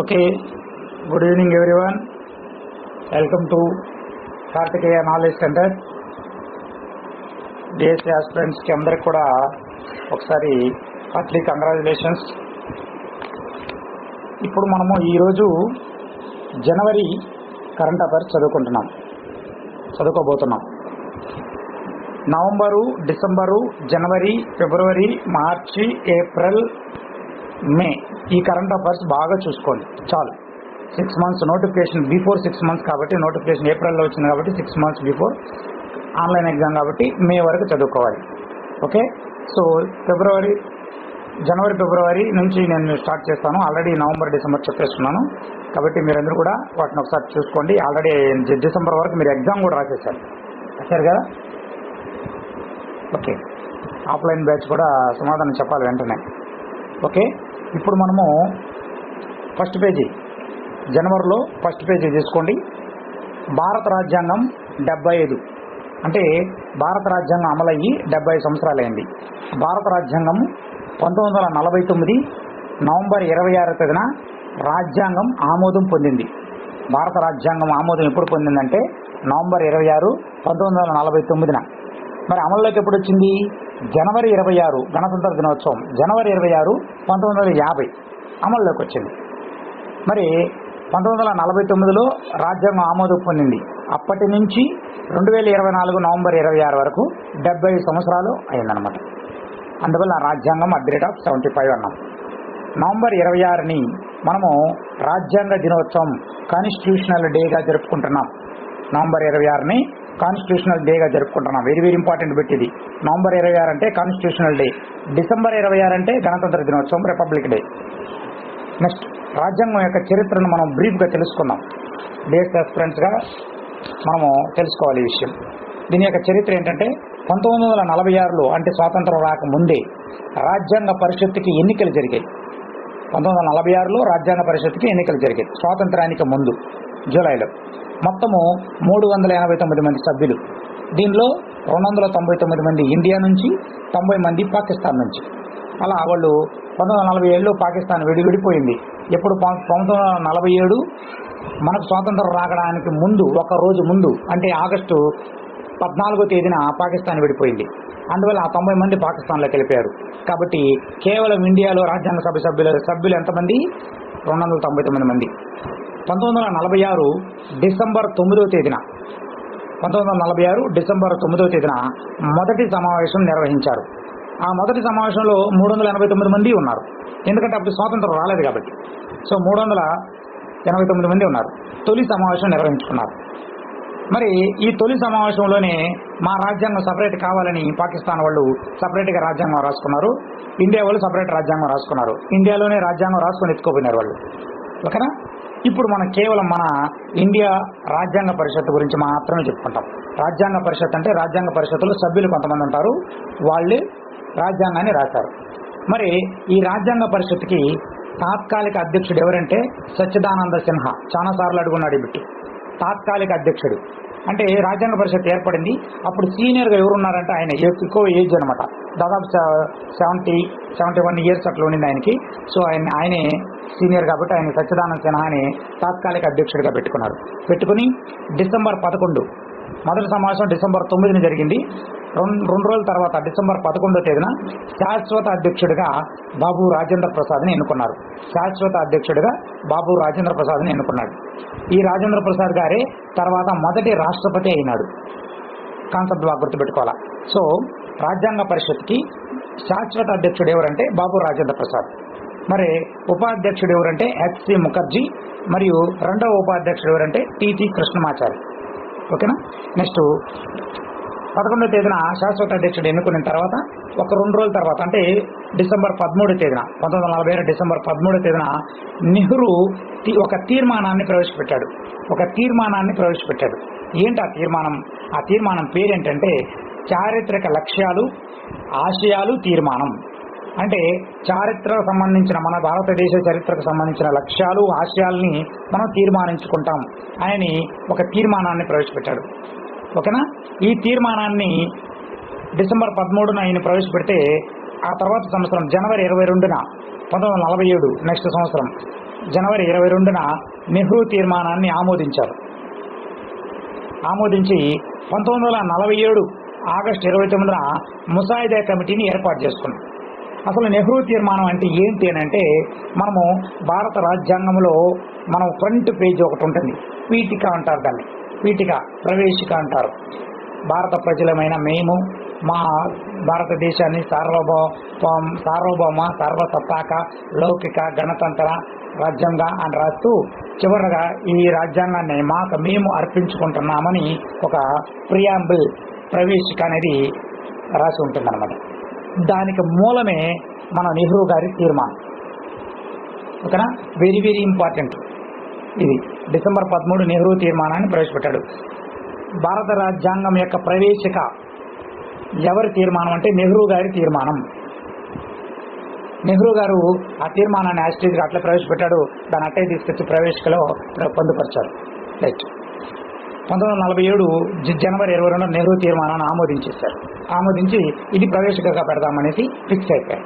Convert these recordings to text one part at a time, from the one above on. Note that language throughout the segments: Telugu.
Okay, good evening everyone. Welcome to Kartikeya Knowledge Center. DSC aspirants కి అందరికి కూడా ఒకసారి హార్ట్లీ కంగ్రాచులేషన్స్. ఇప్పుడు మనము ఈరోజు జనవరి కరెంట్ అఫైర్స్ చదువుకోబోతున్నాం. నవంబరు, డిసెంబరు, జనవరి, ఫిబ్రవరి, మార్చి, ఏప్రిల్, మే ఈ కరెంట్ అఫైర్స్ బాగా చూసుకోండి. చాలు 6 months నోటిఫికేషన్ బిఫోర్ 6 months కాబట్టి, నోటిఫికేషన్ ఏప్రిల్లో వచ్చింది కాబట్టి 6 months బిఫోర్, ఆన్లైన్ ఎగ్జామ్ కాబట్టి మే వరకు చదువుకోవాలి. ఓకే, సో జనవరి ఫిబ్రవరి నుంచి నేను స్టార్ట్ చేస్తాను. ఆల్రెడీ నవంబర్ డిసెంబర్ చెప్పేస్తున్నాను కాబట్టి మీరందరూ కూడా వాటిని ఒకసారి చూసుకోండి. ఆల్రెడీ డిసెంబర్ వరకు మీరు ఎగ్జామ్ కూడా రాశారు కదా. ఓకే, ఆఫ్లైన్ బ్యాచ్ కూడా సమాధానం చెప్పాలి వెంటనే. ఓకే, ఇప్పుడు మనము ఫస్ట్ పేజీ, జనవరిలో ఫస్ట్ పేజీ తీసుకోండి. భారత రాజ్యాంగం 75, అంటే భారత రాజ్యాంగం అమలయ్యి 75 సంవత్సరాలు అయింది. భారత రాజ్యాంగం 1949 నవంబర్ 26వ తేదీన రాజ్యాంగం ఆమోదం పొందింది. భారత రాజ్యాంగం ఆమోదం ఎప్పుడు పొందిందంటే నవంబర్ 26, 1949న. మరి అమల్లోకి ఎప్పుడు వచ్చింది? జనవరి 26 గణతంత్ర దినోత్సవం, జనవరి 26, 1950 అమల్లోకి వచ్చింది. మరి 1949లో రాజ్యాంగం ఆమోదం పొందింది. అప్పటి నుంచి 2024 నవంబర్ 26 వరకు 75 సంవత్సరాలు అయిందనమాట. అందువల్ల రాజ్యాంగం @75 అన్నాం. నవంబర్ 26ని మనము రాజ్యాంగ దినోత్సవం, కాన్స్టిట్యూషనల్ డేగా జరుపుకుంటున్నాం. నవంబర్ 26ని కాన్స్టిట్యూషనల్ డేగా జరుపుకుంటున్నాం. వెరీ వెరీ ఇంపార్టెంట్ బిట్ ఇది. నవంబర్ 26 అంటే కాన్స్టిట్యూషనల్ డే, డిసెంబర్ 26 అంటే గణతంత్ర దినోత్సవం, రిపబ్లిక్ డే. నెక్స్ట్, రాజ్యాంగం యొక్క చరిత్రను మనం బ్రీఫ్గా తెలుసుకుందాం. డేస్ ఆస్పిరెంట్స్గా మనము తెలుసుకోవాలి ఈ విషయం. దీని యొక్క చరిత్ర ఏంటంటే 1946లో అంటే స్వాతంత్రం రాకముందే రాజ్యాంగ పరిషత్తుకి ఎన్నికలు జరిగాయి. 1946లో రాజ్యాంగ పరిషత్తుకి ఎన్నికలు జరిగాయి, స్వాతంత్రానికి ముందు జూలైలో. మొత్తము 389 మంది సభ్యులు. దీనిలో 299 మంది ఇండియా నుంచి, 90 మంది పాకిస్తాన్ నుంచి. అలా వాళ్ళు 1947లో పాకిస్తాన్ విడిపోయింది. ఎప్పుడు? 1947 మనకు స్వాతంత్రం రావడానికి ముందు, ఒక రోజు ముందు, అంటే ఆగస్టు 14వ తేదీన పాకిస్తాన్ విడిపోయింది. అందువల్ల ఆ 90 మంది పాకిస్తాన్లోకి వెళ్ళిపోయారు. కాబట్టి కేవలం ఇండియాలో రాజ్యాంగ సభ సభ్యులు ఎంతమంది? 299 మంది. 1946 డిసెంబర్ 9వ తేదీన 1946 డిసెంబర్ 9వ తేదీన మొదటి సమావేశం నిర్వహించారు. ఆ మొదటి సమావేశంలో 389 మంది ఉన్నారు. ఎందుకంటే అప్పుడు స్వాతంత్రం రాలేదు కాబట్టి. సో 389 మంది ఉన్నారు. తొలి సమావేశం నిర్వహించుకున్నారు. మరి ఈ తొలి సమావేశంలోనే మా రాజ్యాంగం సపరేట్ కావాలని పాకిస్తాన్ వాళ్ళు సపరేట్గా రాజ్యాంగం రాసుకున్నారు, ఇండియా వాళ్ళు సపరేట్ రాజ్యాంగం రాసుకున్నారు. ఇండియాలోనే రాజ్యాంగం రాసుకొని ఎత్తుకోపోయినారు వాళ్ళు. ఓకేనా? ఇప్పుడు మనం కేవలం మన ఇండియా రాజ్యాంగ పరిషత్ గురించి మాత్రమే చెప్పుకుంటాం. రాజ్యాంగ పరిషత్ అంటే రాజ్యాంగ పరిషత్తులో సభ్యులు కొంతమంది ఉంటారు, వాళ్ళే రాజ్యాంగాన్ని రాశారు. మరి ఈ రాజ్యాంగ పరిషత్కి తాత్కాలిక అధ్యక్షుడు ఎవరంటే సచ్చిదానంద సిన్హా. చాలాసార్లు అడుగున్నాడు ఈ బిట్టు. తాత్కాలిక అధ్యక్షుడు అంటే రాజ్యాంగ పరిషత్ ఏర్పడింది అప్పుడు సీనియర్గా ఎవరున్నారంటే ఆయన ఎక్కువ ఏజ్ అనమాట, దాదాపు 71 years అట్లా ఉండింది ఆయనకి. సో ఆయనే సీనియర్ కాబట్టి ఆయన సచ్చిదానంద సిన్హాని తాత్కాలిక అధ్యక్షుడిగా పెట్టుకుని డిసెంబర్ 11 మొదటి సమావేశం డిసెంబర్ 9న జరిగింది. రెండు రోజుల తర్వాత డిసెంబర్ 11వ తేదీన శాశ్వత అధ్యక్షుడిగా బాబు రాజేంద్ర ప్రసాద్ని ఎన్నుకున్నారు. శాశ్వత అధ్యక్షుడిగా బాబు రాజేంద్ర ప్రసాద్ని ఎన్నుకున్నాడు. ఈ రాజేంద్ర ప్రసాద్ గారే తర్వాత మొదటి రాష్ట్రపతి అయినాడు. కాన్సెప్ట్ బాగా గుర్తుపెట్టుకోవాలా. సో రాజ్యాంగ పరిషత్కి శాశ్వత అధ్యక్షుడు ఎవరంటే బాబు రాజేంద్ర ప్రసాద్. మరి ఉపాధ్యక్షుడు ఎవరంటే హెచ్సి ముఖర్జీ, మరియు రెండవ ఉపాధ్యక్షుడు ఎవరంటే టి కృష్ణమాచారి. ఓకేనా? నెక్స్ట్ 11వ తేదీన శాశ్వత అధ్యక్షుడు ఎన్నుకున్న తర్వాత ఒక 2 రోజుల తర్వాత అంటే డిసెంబర్ 13వ తేదీన 1946 డిసెంబర్ 13వ తేదీన నెహ్రూ ఒక తీర్మానాన్ని ప్రవేశపెట్టాడు. ఏంటి ఆ తీర్మానం? ఆ తీర్మానం పేరేంటంటే చారిత్రక లక్ష్యాలు, ఆశయాలు తీర్మానం. అంటే చారిత్రకు సంబంధించిన, మన భారతదేశ చరిత్రకు సంబంధించిన లక్ష్యాలు, ఆశయాల్ని మనం తీర్మానించుకుంటాం అని ఒక తీర్మానాన్ని ప్రవేశపెట్టాడు. ఓకేనా? ఈ తీర్మానాన్ని డిసెంబర్ 13న ఆయన ప్రవేశపెడితే ఆ తర్వాత సంవత్సరం జనవరి 22న 1947 నెక్స్ట్ సంవత్సరం జనవరి 22న నెహ్రూ తీర్మానాన్ని ఆమోదించారు. ఆమోదించి 1947 ఆగస్టు 29న ముసాయిదా కమిటీని ఏర్పాటు చేసుకున్నాం. అసలు నెహ్రూ తీర్మానం అంటే ఏంటి అని అంటే, మనము భారత రాజ్యాంగంలో మనం ఫ్రంట్ పేజ్ ఒకటి ఉంటుంది, పీఠిక అంటారు దాన్ని, పీఠిక ప్రవేశిక అంటారు. భారత ప్రజలమైన మేము మా భారతదేశాన్ని సార్వభౌమ సర్వసత్తాక లౌకిక గణతంత్ర రాజ్యంగా అని రాస్తూ చివరగా ఈ రాజ్యాంగాన్ని మేము అర్పించుకుంటున్నామని ఒక ప్రియాంబుల్ ప్రవేశిక అనేది రాసి ఉంటుందన్నమాట. దానికి మూలమే మన నెహ్రూ గారి తీర్మానం. ఓకేనా, వెరీ వెరీ ఇంపార్టెంట్. ఇది డిసెంబర్ 13 నెహ్రూ తీర్మానాన్ని ప్రవేశపెట్టాడు. భారత రాజ్యాంగం యొక్క ప్రవేశిక ఎవరి తీర్మానం అంటే నెహ్రూ గారి తీర్మానం. నెహ్రూ గారు ఆ తీర్మానాన్ని యాస్టీజ్గా అట్లా ప్రవేశపెట్టాడు. దాని అట్టే తీసుకొచ్చి ప్రవేశికలో పొందుపరిచారు. రైట్. 1947 జనవరి 22న నెహ్రూ తీర్మానాన్ని ఆమోదించేశారు. ఆమోదించి ఇది ప్రవేశికగా పెడదామనేసి ఫిక్స్ అయిపోయారు.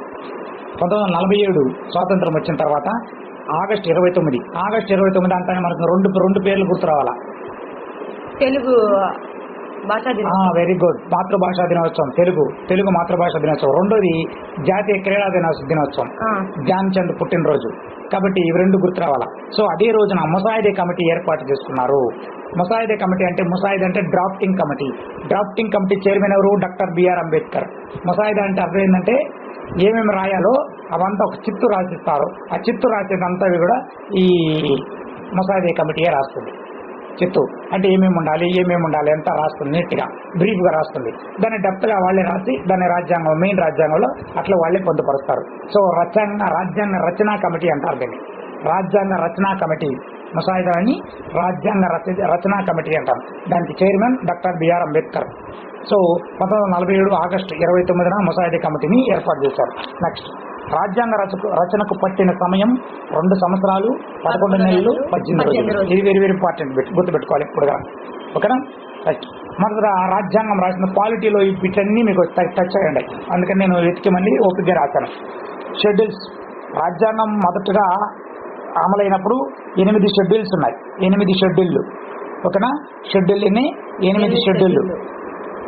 1947 స్వాతంత్రం వచ్చిన తర్వాత ఆగస్టు 29 అంతా మనకు రెండు పేర్లు గుర్తు రావాలా. తెలుగు భాషా దినోత్సవం. Very good. మాతృభాషా దినోత్సవం, తెలుగు మాతృభాషా దినోత్సవం. రెండోది జాతీయ క్రీడా దినోత్సవం, ధ్యాన్ చంద్ పుట్టినరోజు. కాబట్టి ఇవి రెండు గుర్తు రావాలా. సో అదే రోజున ముసాయిదా కమిటీ ఏర్పాటు చేసుకున్నారు. ముసాయిదా కమిటీ అంటే, ముసాయిదా అంటే drafting committee. Drafting committee chairman ఎవరు? Doctor BR Ambedkar. ముసాయిదా అంటే అర్థం ఏంటంటే ఏమేమి రాయాలో అవంతా ఒక చిత్తు రాసిస్తారు. ఆ చిత్తు రాసేదంతా కూడా ఈ ముసాయిదా కమిటీయే రాస్తుంది. చిత్తు అంటే ఏమేమి ఉండాలి అంతా రాస్తుంది, నీట్గా బ్రీఫ్గా రాస్తుంది. దాన్ని డెప్త్గా వాళ్ళే రాసి దాన్ని మెయిన్ రాజ్యాంగంలో అట్లా వాళ్ళే పొందుపరుస్తారు. సో రాజ్యాంగ రచనా కమిటీ అంటారు దీన్ని. రాజ్యాంగ రచనా కమిటీ, ముసాయిదాని రాజ్యాంగ రచనా కమిటీ అంటారు. దానికి chairman doctor BR Ambedkar. So 1947 August 29న ముసాయిదా కమిటీని ఏర్పాటు చేశారు. నెక్స్ట్, రాజ్యాంగ రచనకు పట్టిన సమయం 2 సంవత్సరాలు 11 నెలలు 18 రోజులు. ఇది వెరీ వెరీ ఇంపార్టెంట్, గుర్తుపెట్టుకోవాలి ఇప్పుడుగా. ఓకేనా, రైట్. మొదట రాజ్యాంగం రాసిన క్వాలిటీలో ఈ వీటన్నీ మీకు టచ్ అయ్యండి. అందుకని నేను వెతికి మళ్ళీ ఓపికగా రాశాను. షెడ్యూల్స్. రాజ్యాంగం మొదటగా అమలైనప్పుడు 8 షెడ్యూల్స్ ఉన్నాయి. 8 షెడ్యూళ్ళు. ఓకేనా, షెడ్యూల్ని 8 షెడ్యూళ్ళు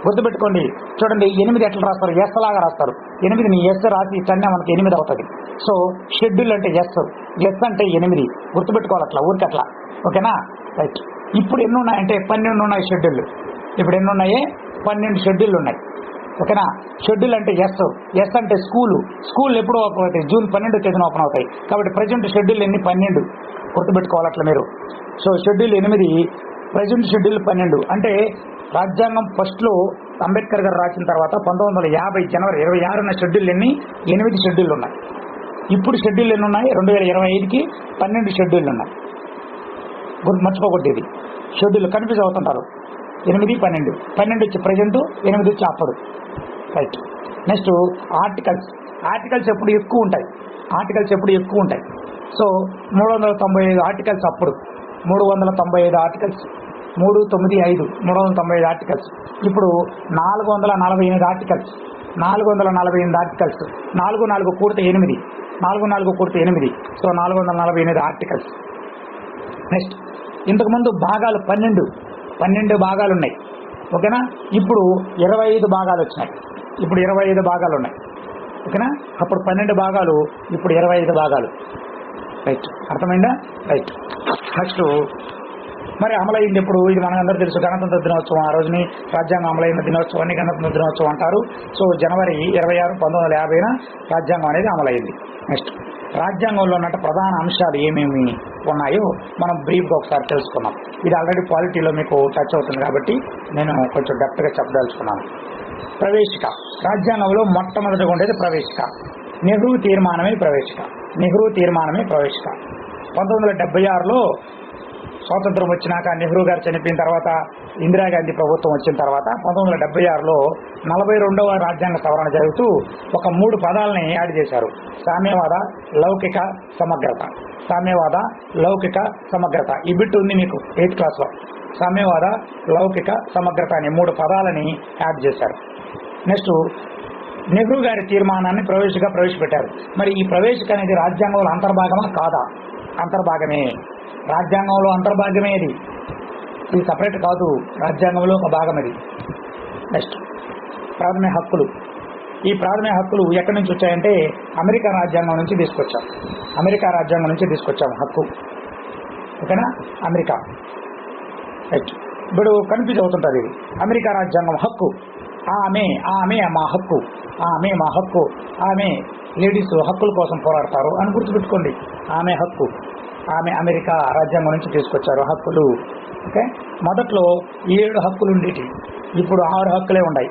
గుర్తుపెట్టుకోండి. చూడండి, 8 ఎట్లా రాస్తారు? ఎస్ లాగా రాస్తారు. 8ని ఎస్ రాసి ఇట్లనే మనకి 8 అవుతుంది. సో షెడ్యూల్ అంటే ఎస్ అంటే 8 గుర్తుపెట్టుకోవాలి, అట్లా ఊరికి అట్లా. ఓకేనా, రైట్. ఇప్పుడు ఎన్ని ఉన్నాయంటే 12 ఉన్నాయి షెడ్యూల్. ఇప్పుడు ఎన్ని ఉన్నాయి? 12 షెడ్యూల్ ఉన్నాయి. ఓకేనా, షెడ్యూల్ అంటే ఎస్ అంటే స్కూల్ ఎప్పుడు ఓపెన్ అవుతాయి? జూన్ 12వ తేదీన ఓపెన్ అవుతాయి. కాబట్టి ప్రజెంట్ షెడ్యూల్ ఎన్ని? 12 గుర్తుపెట్టుకోవాలి అట్లా మీరు. So schedule 8, present schedule 12. అంటే రాజ్యాంగం ఫస్ట్లో అంబేద్కర్ గారు రాసిన తర్వాత 1950 జనవరి 26న షెడ్యూల్ 8 షెడ్యూల్ ఉన్నాయి. ఇప్పుడు షెడ్యూల్ ఎన్ని ఉన్నాయి? 2025కి 12 షెడ్యూల్ ఉన్నాయి. మర్చిపోకూడదు ఇది. షెడ్యూల్ కన్ఫ్యూజ్ అవుతుంటారు. 8, 12 వచ్చి ప్రజెంట్, 8 వచ్చి అప్పుడు. రైట్. నెక్స్ట్, ఆర్టికల్స్ ఎప్పుడు ఎక్కువ ఉంటాయి. సో 395 ఆర్టికల్స్ అప్పుడు, 395 ఆర్టికల్స్, 395 395 ఆర్టికల్స్. ఇప్పుడు 448 ఆర్టికల్స్. 448 ఆర్టికల్స్. 4 కూడితే 8. 4 కూడితే 8. So 448 articles. నెక్స్ట్, ఇంతకుముందు భాగాలు 12 భాగాలు ఉన్నాయి. ఓకేనా, ఇప్పుడు 25 భాగాలు వచ్చినాయి. ఇప్పుడు 25 భాగాలు ఉన్నాయి. ఓకేనా, అప్పుడు 12 భాగాలు, ఇప్పుడు 25 భాగాలు. రైట్, అర్థమైందా? రైట్. నెక్స్ట్, మరి అమలైంది ఎప్పుడు? ఇది మనందరూ తెలుసు, గణతంత్ర దినోత్సవం. ఆ రోజుని రాజ్యాంగం అమలైన దినోత్సవాన్ని గణతంత్ర దినోత్సవం అంటారు. సో జనవరి 26, 1950న రాజ్యాంగం అనేది అమలైంది. నెక్స్ట్, రాజ్యాంగంలో ఉన్న ప్రధాన అంశాలు ఏమేమి ఉన్నాయో మనం బ్రీఫ్గా ఒకసారి తెలుసుకున్నాం. ఇది ఆల్రెడీ క్వాలిటీలో మీకు టచ్ అవుతుంది కాబట్టి నేను కొంచెం డెప్త్గా చెప్పదలుచుకున్నాను. ప్రవేశిక. రాజ్యాంగంలో మొట్టమొదటిగా ఉండేది ప్రవేశిక. నెహ్రూ తీర్మానమే ప్రవేశిక. 1976లో స్వాతంత్రం వచ్చినాక, నెహ్రూ గారు చనిపోయిన తర్వాత, ఇందిరాగాంధీ ప్రభుత్వం వచ్చిన తర్వాత 1976లో 42వ రాజ్యాంగ సవరణ జరుగుతూ ఒక 3 పదాలని యాడ్ చేశారు. సామ్యవాద, లౌకిక, సమగ్రత. ఈ బిట్ ఉంది మీకు 8th క్లాస్లో. సామ్యవాద, లౌకిక, సమగ్రత అనే 3 పదాలని యాడ్ చేశారు. నెక్స్ట్, నెహ్రూ గారి తీర్మానాన్ని ప్రవేశికగా ప్రవేశపెట్టారు. మరి ఈ ప్రవేశిక అనేది రాజ్యాంగంలో అంతర్భాగమా కాదా? అంతర్భాగమే. రాజ్యాంగంలో అంతర్భాగమే ఇది సపరేట్ కాదు, రాజ్యాంగంలో ఒక భాగం ఇది. నెక్స్ట్ ప్రాథమిక హక్కులు. ఈ ప్రాథమిక హక్కులు ఎక్కడి నుంచి వచ్చాయంటే అమెరికా రాజ్యాంగం నుంచి తీసుకొచ్చాం. అమెరికా రాజ్యాంగం నుంచి తీసుకొచ్చాము హక్కు. ఓకేనా? అమెరికా. రైట్. ఇప్పుడు కన్ఫ్యూజ్ అవుతుంటుంది ఇది. అమెరికా రాజ్యాంగం హక్కు, ఆమె మా హక్కు, ఆమె మా హక్కు, ఆమె లేడీస్ హక్కుల కోసం పోరాడతారు అని గుర్తుపెట్టుకోండి. ఆమె హక్కు, ఆమె అమెరికా రాజ్యాంగం నుంచి తీసుకొచ్చారు హక్కులు. ఓకే. మొదట్లో 7 హక్కులు ఉండేవి, ఇప్పుడు 6 హక్కులే ఉన్నాయి.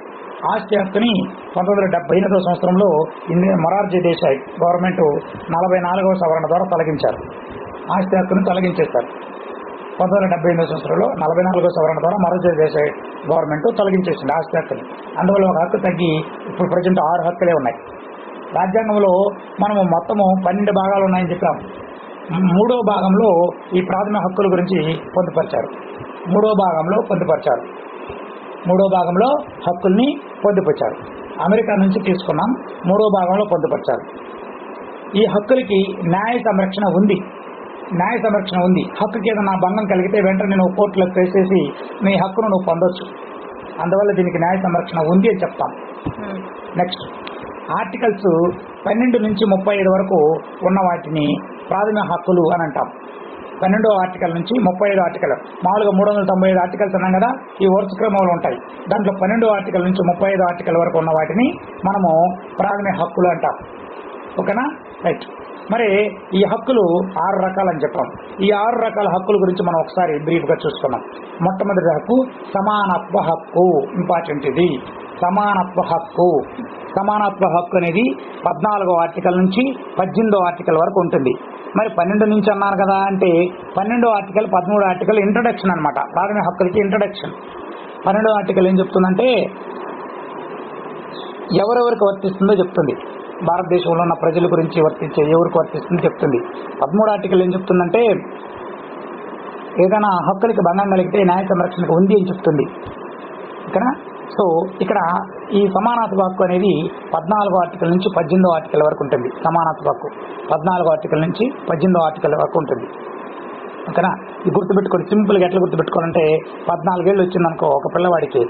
ఆస్తి హక్కుని 1978వ సంవత్సరంలో మొరార్జీ దేశాయ్ గవర్నమెంట్ 44వ సవరణ ద్వారా తొలగించారు. ఆస్తి హక్కుని తొలగించేస్తారు. 1978 సంవత్సరంలో 44వ సవరణ ద్వారా మొరార్జీ దేశాయ్ గవర్నమెంట్ తొలగించేసింది ఆస్తి హక్కుని. అందువల్ల ఒక హక్కు తగ్గి ఇప్పుడు ప్రజెంట్ 6 హక్కులే ఉన్నాయి. రాజ్యాంగంలో మనము మొత్తము 12 భాగాలు ఉన్నాయని చెప్పాము. 3వ భాగంలో ఈ ప్రాథమిక హక్కుల గురించి పొందుపరిచారు. 3వ భాగంలో హక్కుల్ని పొందుపరిచారు. అమెరికా నుంచి తీసుకున్నాం, 3వ భాగంలో పొందుపరిచారు. ఈ హక్కులకి న్యాయ సంరక్షణ ఉంది. హక్కుకి ఏదైనా భంగం కలిగితే వెంటనే నువ్వు కోర్టులో కేసేసి నీ హక్కును నువ్వు పొందొచ్చు. అందువల్ల దీనికి న్యాయ సంరక్షణ ఉంది అని చెప్తాం. నెక్స్ట్ ఆర్టికల్స్ 12 నుంచి 35 వరకు ఉన్న వాటిని ప్రాథమిక హక్కులు అని అంటాం. 12వ ఆర్టికల్ నుంచి 35 ఆర్టికల్, మామూలుగా 395 ఆర్టికల్స్ అన్నాం కదా, ఈ వరుస క్రమంలో ఉంటాయి. దాంట్లో 12వ ఆర్టికల్ నుంచి 35 ఆర్టికల్ వరకు ఉన్న వాటిని మనము ప్రాథమిక హక్కులు అంటాం. ఓకేనా? రైట్. మరి ఈ హక్కులు 6 రకాలని చెప్పాం. ఈ 6 రకాల హక్కుల గురించి మనం ఒకసారి బ్రీఫ్గా చూసుకున్నాం. మొట్టమొదటి హక్కు సమానత్వ హక్కు. ఇంపార్టెంట్ ఇది. సమానత్వ హక్కు అనేది 14వ ఆర్టికల్ నుంచి 18వ ఆర్టికల్ వరకు ఉంటుంది. మరి 12 నుంచి అన్నారు కదా అంటే 12వ ఆర్టికల్ 13వ ఆర్టికల్ ఇంట్రడక్షన్ అనమాట. ప్రాథమిక హక్కులకి ఇంట్రడక్షన్. 12వ ఆర్టికల్ ఏం చెప్తుందంటే ఎవరెవరికి వర్తిస్తుందో చెప్తుంది. భారతదేశంలో ఉన్న ప్రజల గురించి వర్తించే ఎవరికి వర్తిస్తుందో చెప్తుంది. 13వ ఆర్టికల్ ఏం చెప్తుందంటే ఏదైనా హక్కులకి భంగం కలిగితే న్యాయ సంరక్షణకు ఉంది అని చెప్తుంది. ఓకేనా? సో ఇక్కడ ఈ సమానత్వ హక్కు అనేది 14వ ఆర్టికల్ నుంచి 18వ ఆర్టికల్ వరకు ఉంటుంది. సమానత్వ హక్కు 14వ ఆర్టికల్ నుంచి 18వ ఆర్టికల్ వరకు ఉంటుంది. ఓకేనా? ఇది గుర్తుపెట్టుకోండి. సింపుల్గా ఎట్లా గుర్తుపెట్టుకోవాలంటే 14 ఏళ్ళు వచ్చిందనుకో ఒక పిల్లవాడికి,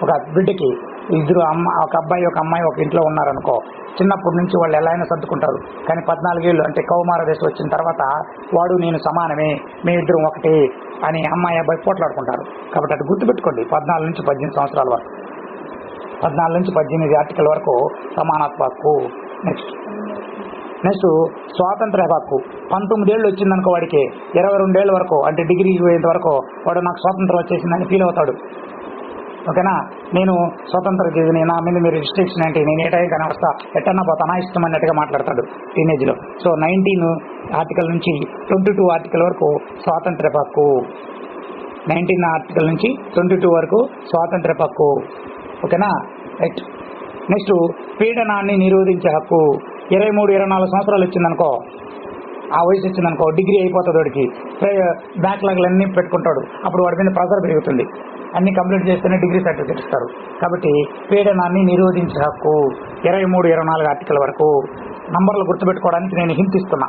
ఒక బిడ్డకి, ఇద్దరు ఒక అబ్బాయి ఒక అమ్మాయి ఒక ఇంట్లో ఉన్నారనుకో, చిన్నప్పటి నుంచి వాళ్ళు ఎలా అయినా సర్దుకుంటారు. కానీ 14 ఏళ్ళు అంటే కౌమార దశ వచ్చిన తర్వాత వాడు నేను సమానమే, మేమిద్దరం ఒకటే అని అమ్మాయి అబ్బాయి పోట్లాడుకుంటారు. కాబట్టి అది గుర్తుపెట్టుకోండి. 14 నుంచి 18 సంవత్సరాల వరకు, 14 నుంచి 18 ఆర్టికల్ వరకు సమానత్వ హక్కు. నెక్స్ట్ స్వాతంత్ర హక్కు. 19 ఏళ్ళు వచ్చిందనుకో వాడికి 22 ఏళ్ళ వరకు అంటే డిగ్రీ పోయేంత వరకు వాడు నాకు స్వాతంత్రం వచ్చేసిందని ఫీల్ అవుతాడు. ఓకేనా? నేను స్వతంత్ర జీవిని, నా మీద మీరు రిస్ట్రిక్షన్ ఏంటి, నేను ఏ టైం కానీ వస్తా, ఎట్టన్నా పోతానా ఇష్టం అన్నట్టుగా మాట్లాడతాడు టీనేజ్లో. సో 19 ఆర్టికల్ నుంచి 22 ఆర్టికల్ వరకు స్వాతంత్ర హక్కు. 19 ఆర్టికల్ నుంచి 22 వరకు స్వాతంత్ర హక్కు. ఓకేనా? రైట్. నెక్స్ట్ పీడనాన్ని నిరోధించే హక్కు. 23-24 సంవత్సరాలు వచ్చిందనుకో, ఆ వయసు వచ్చిందనుకో, డిగ్రీ అయిపోతుంది వాడికి, బ్యాక్లాగ్లు అన్నీ పెట్టుకుంటాడు. అప్పుడు వాడి మీద ప్రెషర్ పెరుగుతుంది. అన్ని కంప్లీట్ చేస్తేనే డిగ్రీ సర్టిఫికేట్ ఇస్తారు. కాబట్టి పీడనాన్ని నిరోధించే హక్కు 23-24 ఆర్టికల్ వరకు. నంబర్లు గుర్తుపెట్టుకోవడానికి నేను హింట్ ఇస్తున్నా.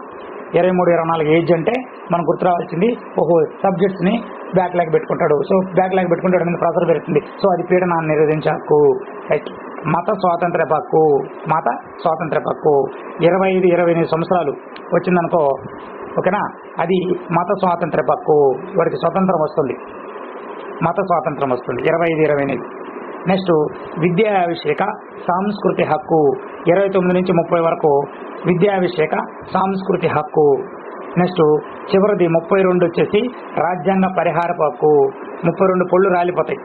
23-24 ఏజ్ అంటే మనం గుర్తు రావాల్సింది, ఓహో సబ్జెక్ట్స్ని బ్యాక్లాగ్ పెట్టుకుంటాడు. సో బ్యాక్లాగ్ పెట్టుకుంటే వాడి మీద ప్రెషర్ పెరుగుతుంది. సో అది పీడనాన్ని నిరోధించే హక్కు. రైట్. మత స్వాతంత్ర హక్కు. 25-28 సంవత్సరాలు వచ్చిందనుకో, ఓకేనా, అది మత స్వాతంత్ర హక్కు. వాడికి స్వతంత్రం వస్తుంది, మత స్వాతంత్రం వస్తుంది 25-28. నెక్స్ట్ విద్యాభిషేక సాంస్కృతి హక్కు. 29 నుంచి 30 వరకు విద్యాభిషేక సాంస్కృతి హక్కు. నెక్స్ట్ చివరిది 32 వచ్చేసి రాజ్యాంగ పరిహారపు హక్కు. 32 పళ్ళు రాలిపోతాయి.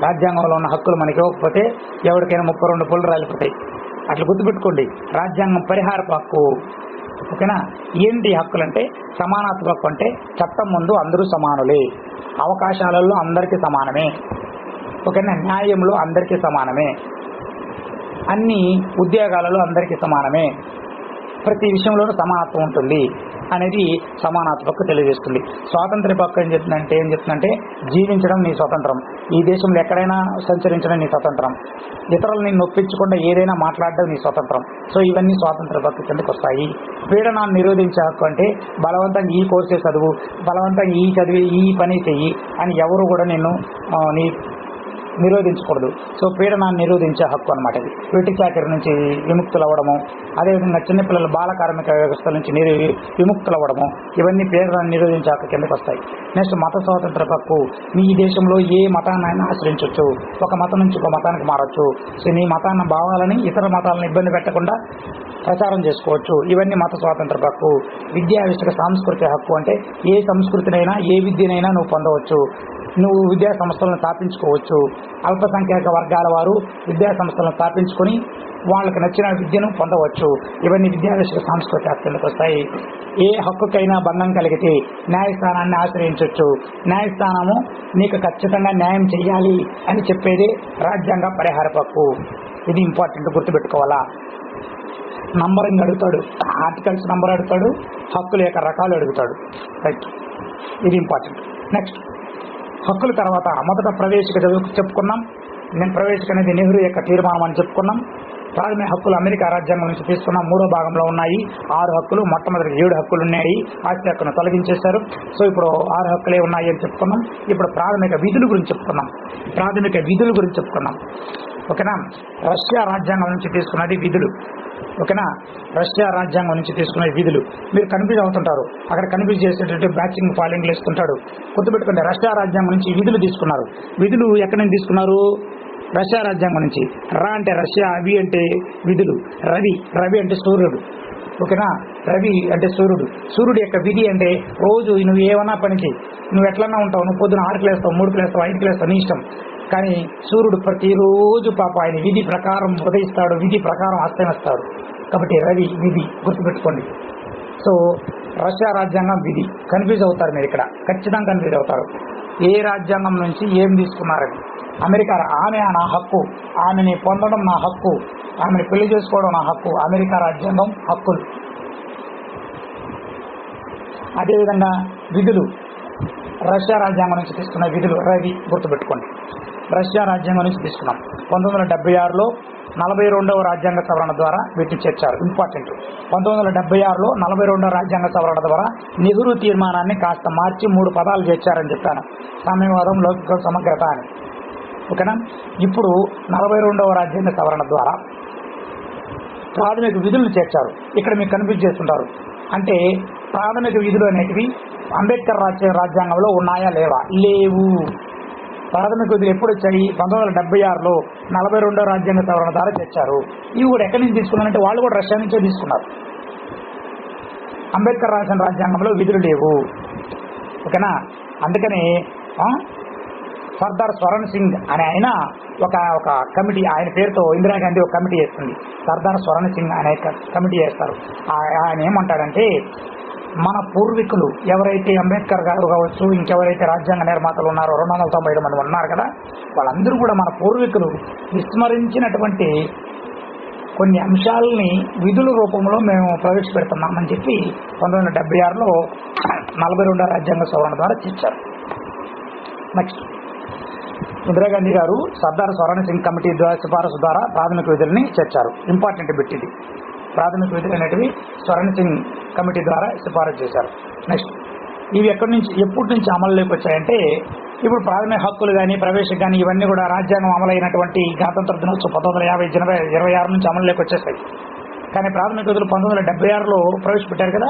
రాజ్యాంగంలో ఉన్న హక్కులు మనకి ఇవ్వకపోతే ఎవరికైనా 32 పళ్ళు రాలిపోతాయి. అట్లా గుర్తుపెట్టుకోండి. రాజ్యాంగం పరిహారపు హక్కు. ఓకేనా? ఏంటి హక్కులు అంటే సమానత్వ హక్కు అంటే చట్టం ముందు అందరూ సమానులే, అవకాశాలలో అందరికీ సమానమే, ఓకేనా, న్యాయంలో అందరికీ సమానమే, అన్ని ఉద్యోగాలలో అందరికీ సమానమే, ప్రతి విషయంలోనూ సమానత్వం ఉంటుంది అనేది సమానత్వ హక్కు తెలియజేస్తుంది. స్వాతంత్ర్య హక్కు ఏం చెప్తుందంటే జీవించడం నీ స్వతంత్రం, ఈ దేశంలో ఎక్కడైనా సంచరించడం నీ స్వతంత్రం, ఇతరులని నొప్పించకుండా ఏదైనా మాట్లాడడం నీ స్వతంత్రం. సో ఇవన్నీ స్వాతంత్ర్య హక్కు కిందకు వస్తాయి. పీడనాన్ని నిరోధించే హక్కు అంటే బలవంతంగా ఈ కోర్సే చదువు, బలవంతంగా ఈ చదివి ఈ పని చెయ్యి అని ఎవరు కూడా నిన్ను నిరోధించకూడదు. సో పీడనాన్ని నిరోధించే హక్కు అనమాట ఇది. వెట్టి చాకరి నుంచి విముక్తులు అవ్వడము, అదేవిధంగా చిన్నపిల్లల బాల కార్మిక వ్యవస్థ నుంచి విముక్తులు అవ్వడము, ఇవన్నీ పీడనాన్ని నిరోధించే హక్కు కిందకు వస్తాయి. నెక్స్ట్ మత స్వాతంత్ర హక్కు. నీ దేశంలో ఏ మతాన్ని ఆశ్రయించవచ్చు, ఒక మతం నుంచి ఒక మతానికి మారచ్చు. సో నీ మతాన్ని భావాలని ఇతర మతాలను ఇబ్బంది పెట్టకుండా ప్రచారం చేసుకోవచ్చు. ఇవన్నీ మత స్వాతంత్ర హక్కు. విద్యా విషయ సాంస్కృతిక హక్కు అంటే ఏ సంస్కృతినైనా ఏ విద్యనైనా నువ్వు పొందవచ్చు, నువ్వు విద్యా సంస్థలను స్థాపించుకోవచ్చు. అల్పసంఖ్యాక వర్గాల వారు విద్యా సంస్థలను స్థాపించుకొని వాళ్ళకి నచ్చిన విద్యను పొందవచ్చు. ఇవన్నీ విద్యా విషయ సాంస్కృతిక హక్కులకు వస్తాయి. ఏ హక్కుకైనా బంధం కలిగితే న్యాయస్థానాన్ని ఆశ్రయించవచ్చు. న్యాయస్థానము నీకు ఖచ్చితంగా న్యాయం చేయాలి అని చెప్పేది రాజ్యాంగ పరిహార హక్కు. ఇది ఇంపార్టెంట్, గుర్తుపెట్టుకోవాలా. నంబరింగ్ అడుగుతాడు, ఆర్టికల్స్ నంబర్ అడుగుతాడు, హక్కుల యొక్క రకాలు అడుగుతాడు. రైట్, ఇది ఇంపార్టెంట్. నెక్స్ట్ హక్కుల తర్వాత మొదట ప్రవేశిక చెప్పుకున్నాం. నేను ప్రవేశిక అనేది నెహ్రూ యొక్క తీర్మానం అని చెప్పుకున్నాం. ప్రాథమిక హక్కులు అమెరికా రాజ్యాంగం నుంచి తీసుకున్నాం. 3వ భాగంలో ఉన్నాయి 6 హక్కులు. మొట్టమొదటి 7 హక్కులు ఉన్నాయి, ఆస్తి హక్కును తొలగించేశారు. సో ఇప్పుడు 6 హక్కులే ఉన్నాయి అని చెప్పుకున్నాం. ఇప్పుడు ప్రాథమిక విధుల గురించి చెప్పుకున్నాం. ఓకేనా. రష్యా రాజ్యాంగం నుంచి తీసుకున్నది విధులు. ఓకేనా. రష్యా రాజ్యాంగం నుంచి తీసుకునే విధులు. మీరు కన్ఫ్యూజ్ అవుతుంటారు, అక్కడ కన్ఫ్యూజ్ చేసేటట్టు బ్యాచింగ్ ఫాలోయింగ్ వేస్తుంటాడు. గుర్తుపెట్టుకోండి, రష్యా రాజ్యాంగం నుంచి విధులు తీసుకున్నారు. విధులు ఎక్కడి నుంచి తీసుకున్నారు? రష్యా రాజ్యాంగం నుంచి. రా అంటే రష్యా, అవి అంటే విధులు, రవి అంటే సూర్యుడు. ఓకేనా. రవి అంటే సూర్యుడు. సూర్యుడు యొక్క విధి అంటే రోజు నువ్వు ఏమన్నా పని చేయి, నువ్వు ఎట్లన్నా ఉంటావు, నువ్వు పొద్దున 6కి లేస్తావు, 3కి లేస్తావు, 5కి లేస్తావు, నీ ఇష్టం. కానీ సూర్యుడు ప్రతిరోజు పాప ఆయన విధి ప్రకారం ఉదయిస్తాడు, విధి ప్రకారం అస్తమిస్తాడు. కాబట్టి రవి విధి, గుర్తుపెట్టుకోండి. సో రష్యా రాజ్యాంగం విధి. కన్ఫ్యూజ్ అవుతారు మీరు ఇక్కడ, ఖచ్చితంగా కన్ఫ్యూజ్ అవుతారు. ఏ రాజ్యాంగం నుంచి ఏం తీసుకున్నారని. అమెరికా, ఆమె నా హక్కు, ఆమెని పొందడం నా హక్కు, ఆమెను పెళ్లి చేసుకోవడం నా హక్కు. అమెరికా రాజ్యాంగం హక్కులు. అదేవిధంగా విధులు, రష్యా రాజ్యాంగం నుంచి తీసుకున్న విధులు రవి, గుర్తుపెట్టుకోండి. రష్యా రాజ్యాంగం నుంచి తీసుకున్నాం. 1976లో 42వ రాజ్యాంగ సవరణ ద్వారా వీటిని చేర్చారు. ఇంపార్టెంట్. 1976లో 42వ రాజ్యాంగ సవరణ ద్వారా నెహ్రూ తీర్మానాన్ని కాస్త మార్చి 3 పదాలు చేర్చారని చెప్పాను. సామ్యవాదం, లౌకిక సమగ్రత అని. ఓకేనా. ఇప్పుడు 42వ రాజ్యాంగ సవరణ ద్వారా ప్రాథమిక విధులను చేర్చారు. ఇక్కడ మీకు కన్ఫ్యూజ్ చేస్తుంటారు. అంటే ప్రాథమిక విధులు అనేటివి అంబేద్కర్ రాజ్యాంగంలో ఉన్నాయా లేవా? లేవు. ప్రాథమిక విధులు ఎప్పుడు వచ్చాయి? 1976లో 42వ రాజ్యాంగ సవరణ ద్వారా తెచ్చారు. ఇవి కూడా ఎక్కడి నుంచి తీసుకున్నారంటే వాళ్ళు కూడా రష్యా నుంచే తీసుకున్నారు. అంబేద్కర్ రాసిన రాజ్యాంగంలో విధులు లేవు. ఓకేనా. అందుకని సర్దార్ స్వరణ్ సింగ్ అనే ఆయన ఒక కమిటీ, ఆయన పేరుతో ఇందిరాగాంధీ ఒక కమిటీ చేస్తుంది. సర్దార్ స్వరణ్ సింగ్ అనే కమిటీ చేస్తారు. ఆయన ఏమంటాడంటే, మన పూర్వీకులు ఎవరైతే అంబేద్కర్ గారు కావచ్చు, ఇంకెవరైతే రాజ్యాంగ నిర్మాతలు ఉన్నారో 297 మంది ఉన్నారు కదా, వాళ్ళందరూ కూడా మన పూర్వీకులు విస్మరించినటువంటి కొన్ని అంశాలని విధుల రూపంలో మేము ప్రవేశపెడుతున్నామని చెప్పి 1976లో 42వ రాజ్యాంగ సవరణ ద్వారా చేర్చారు. నెక్స్ట్ ఇందిరాగాంధీ గారు సర్దార్ స్వరణ్ సింగ్ కమిటీ ద్వారా సిఫారసు ద్వారా ప్రాథమిక విధులని చేర్చారు. ఇంపార్టెంట్ బిట్ ఇది. ప్రాథమిక విధులు అనేటివి స్వరణ్ సింగ్ కమిటీ ద్వారా సిఫారసు చేశారు. నెక్స్ట్ ఇవి ఎప్పటి నుంచి అమలులోకి వచ్చాయంటే, ఇప్పుడు ప్రాథమిక హక్కులు కానీ ప్రవేశం కానీ ఇవన్నీ కూడా రాజ్యాంగం అమలైనటువంటి గణతంత్ర దినోత్సవం 1950 జనవరి 26 నుంచి అమలులోకి వచ్చేస్తాయి. కానీ ప్రాథమిక విధులు 1976లో ప్రవేశపెట్టారు కదా,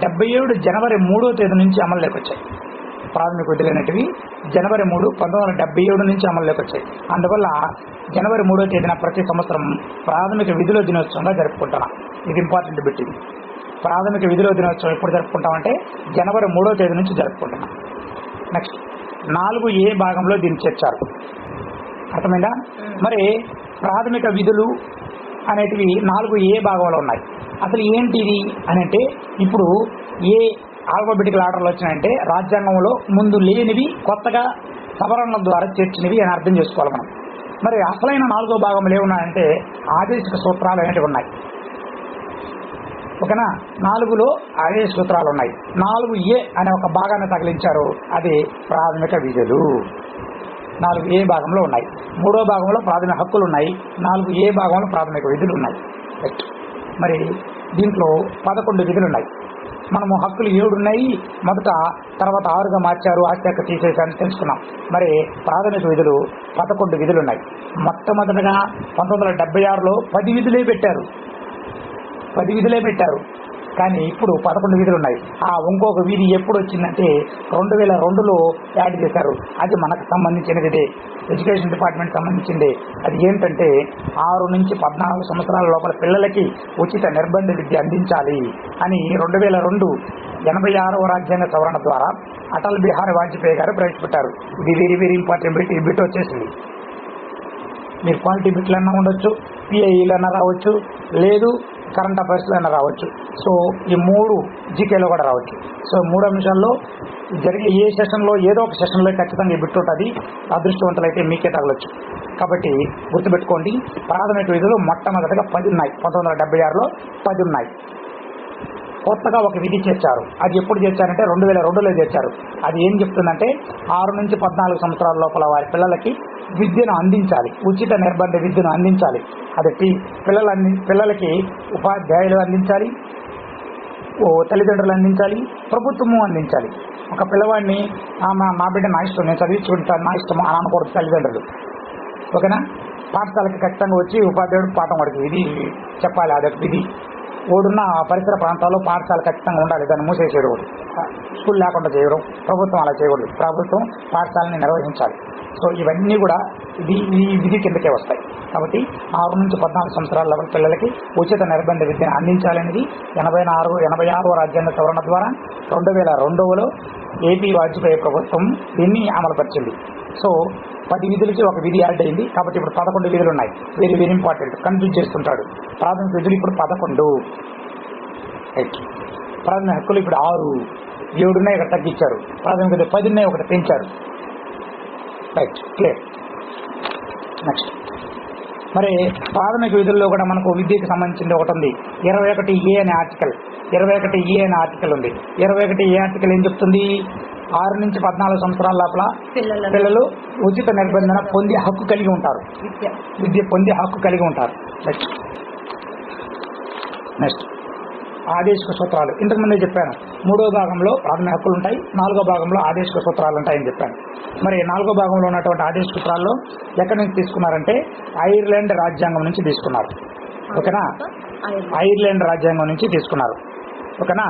77 జనవరి 3వ తేదీ నుంచి అమలులోకి వచ్చాయి. ప్రాథమిక విధులు అనేటివి జనవరి 3, 1977 నుంచి అమలులోకి వచ్చాయి. అందువల్ల జనవరి 3వ తేదీన ప్రతి సంవత్సరం ప్రాథమిక విధుల దినోత్సవంగా జరుపుకుంటున్నాం. ఇది ఇంపార్టెంట్ బిట్. ఇది ప్రాథమిక విధుల దినోత్సవం ఎప్పుడు జరుపుకుంటామంటే జనవరి 3వ తేదీ నుంచి జరుపుకుంటున్నాం. నెక్స్ట్ 4A భాగంలో దీన్ని చేర్చారు. అర్థమైందా? మరి ప్రాథమిక విధులు అనేటివి 4A భాగంలో ఉన్నాయి. అసలు ఏంటిది అని అంటే, ఇప్పుడు ఏ ఆల్ఫాబెటికల్ ఆర్డర్లో వచ్చినాయంటే రాజ్యాంగంలో ముందు లేనివి కొత్తగా సవరణల ద్వారా చేర్చినవి అని అర్థం చేసుకోవాలి మనం. మరి అసలైన 4వ భాగంలో ఏమున్నాయంటే ఆదేశిక సూత్రాలు అనేటివి ఉన్నాయి. ఓకేనా. 4లో ఆదేశ సూత్రాలు ఉన్నాయి. 4A అనే ఒక భాగాన్ని తగిలించారు, అది ప్రాథమిక విధులు. 4A భాగంలో ఉన్నాయి. 3వ భాగంలో ప్రాథమిక హక్కులు ఉన్నాయి. 4A భాగంలో ప్రాథమిక విధులు ఉన్నాయి. మరి దీంట్లో 11 విధులు ఉన్నాయి. మనము హక్కులు 7 ఉన్నాయి మొదట, తర్వాత 6గా మార్చారు, ఆస్తి హక్కు తీసేసారని తెలుసుకున్నాం. మరి ప్రాథమిక విధులు 11 విధులు ఉన్నాయి. మొట్టమొదటిగా 1976లో 10 విధులే పెట్టారు. 10 విధులే పెట్టారు, కానీ ఇప్పుడు 11 విధులు ఉన్నాయి. ఆ ఇంకొక విధి ఎప్పుడు వచ్చిందంటే 2002లో యాడ్ చేశారు. అది మనకు సంబంధించిన విధే, ఎడ్యుకేషన్ డిపార్ట్మెంట్ సంబంధించింది. అది ఏంటంటే 6 నుంచి 14 సంవత్సరాల లోపల పిల్లలకి ఉచిత నిర్బంధ విద్య అందించాలి అని 2002 86వ రాజ్యాంగ సవరణ ద్వారా అటల్ బిహారీ వాజ్పేయి గారు ప్రవేశపెట్టారు. ఇది వెరీ వెరీ ఇంపార్టెంట్ బిట్. ఈ బిట్ వచ్చేసింది. మీరు క్వాలిటీ బిట్లన్నా ఉండొచ్చు, పిఐఈలన్నా రావచ్చు, లేదు కరెంట్ అఫైర్స్లో అయినా రావచ్చు. సో ఈ 3 జీకేలో కూడా రావచ్చు. సో 3 అంశాల్లో జరిగే ఏ సెషన్లో ఏదో ఒక సెషన్లో ఖచ్చితంగా ఈ బిట్ ఉంటుంది. అదృష్టవంతులైతే మీకే తగలొచ్చు. కాబట్టి గుర్తుపెట్టుకోండి, ప్రాథమిక విధులు మొట్టమొదటిగా 10 ఉన్నాయి. 1976లో 10 ఉన్నాయి. కొత్తగా ఒక విధి చేర్చారు. అది ఎప్పుడు చేర్చారంటే 2002లో చేర్చారు. అది ఏం చెప్తుందంటే 6 నుంచి 14 సంవత్సరాల లోపల వారి పిల్లలకి విద్యను అందించాలి, ఉచిత నిర్బంధ విద్యను అందించాలి. అది పిల్లలకి ఉపాధ్యాయులు అందించాలి, తల్లిదండ్రులు అందించాలి, ప్రభుత్వము అందించాలి. ఒక పిల్లవాడిని మా బిడ్డ నా ఇష్టం, నేను చదివించుకుంటాను, నా ఇష్టం అని అనకూడదు తల్లిదండ్రులు. ఓకేనా. పాఠశాలకి ఖచ్చితంగా వచ్చి ఉపాధ్యాయుడు పాఠం వాడికి ఇది చెప్పాలి. అదొక విధి. ఓడున్న పరిసర ప్రాంతాల్లో పాఠశాల ఖచ్చితంగా ఉండాలి. దాన్ని మూసేసేయడం, స్కూల్ లేకుండా చేయడం, ప్రభుత్వం అలా చేయకూడదు. ప్రభుత్వం పాఠశాలని నిర్వహించాలి. సో ఇవన్నీ కూడా ఈ విధి కిందకే వస్తాయి. కాబట్టి 6 నుంచి 14 సంవత్సరాల పిల్లలకి ఉచిత నిర్బంధ విద్యను అందించాలనేది 86వ రాజ్యాంగ సవరణ ద్వారా 2002లో ఏపీ వాజ్పేయి ప్రభుత్వం దీన్ని అమలుపరిచింది. సో 10 విధులకి ఒక విధి యాడ్ అయింది. కాబట్టి ఇప్పుడు 11 విధులు ఉన్నాయి. Very very important. కన్ఫ్యూజ్ చేస్తుంటాడు. ప్రాథమిక విధులు ఇప్పుడు 11. రైట్. ప్రాథమిక హక్కులు ఇప్పుడు 6, 7 ఉన్నాయి, ఒకటి తగ్గించారు. ప్రాథమిక విధులు 10 ఉన్నాయి, ఒకటి పెంచారు. Right, clear. నెక్స్ట్, మరి ప్రాథమిక విధుల్లో కూడా మనకు విద్యకు సంబంధించింది ఒకటి ఉంది. 21A అనే ఆర్టికల్. 21A అనే ఆర్టికల్ ఉంది. 21A ఆర్టికల్ ఏం చెప్తుంది? 6 నుంచి 14 సంవత్సరాల లోపల పిల్లలు ఉచిత నిర్బంధన పొందే హక్కు కలిగి ఉంటారు. విద్య పొందే హక్కు కలిగి ఉంటారు. నెక్స్ట్ ఆదేశిక సూత్రాలు. ఇంతకుముందే చెప్పాను, 3వ భాగంలో ప్రాథమిక హక్కులు ఉంటాయి, 4వ భాగంలో ఆదేశిక సూత్రాలు ఉంటాయని చెప్పాను. మరి 4వ భాగంలో ఉన్నటువంటి ఆదేశిక సూత్రాల్లో ఎక్కడి నుంచి తీసుకున్నారంటే ఐర్లాండ్ రాజ్యాంగం నుంచి తీసుకున్నారు. ఓకేనా. ఐర్లాండ్ రాజ్యాంగం నుంచి తీసుకున్నారు. ఓకేనా.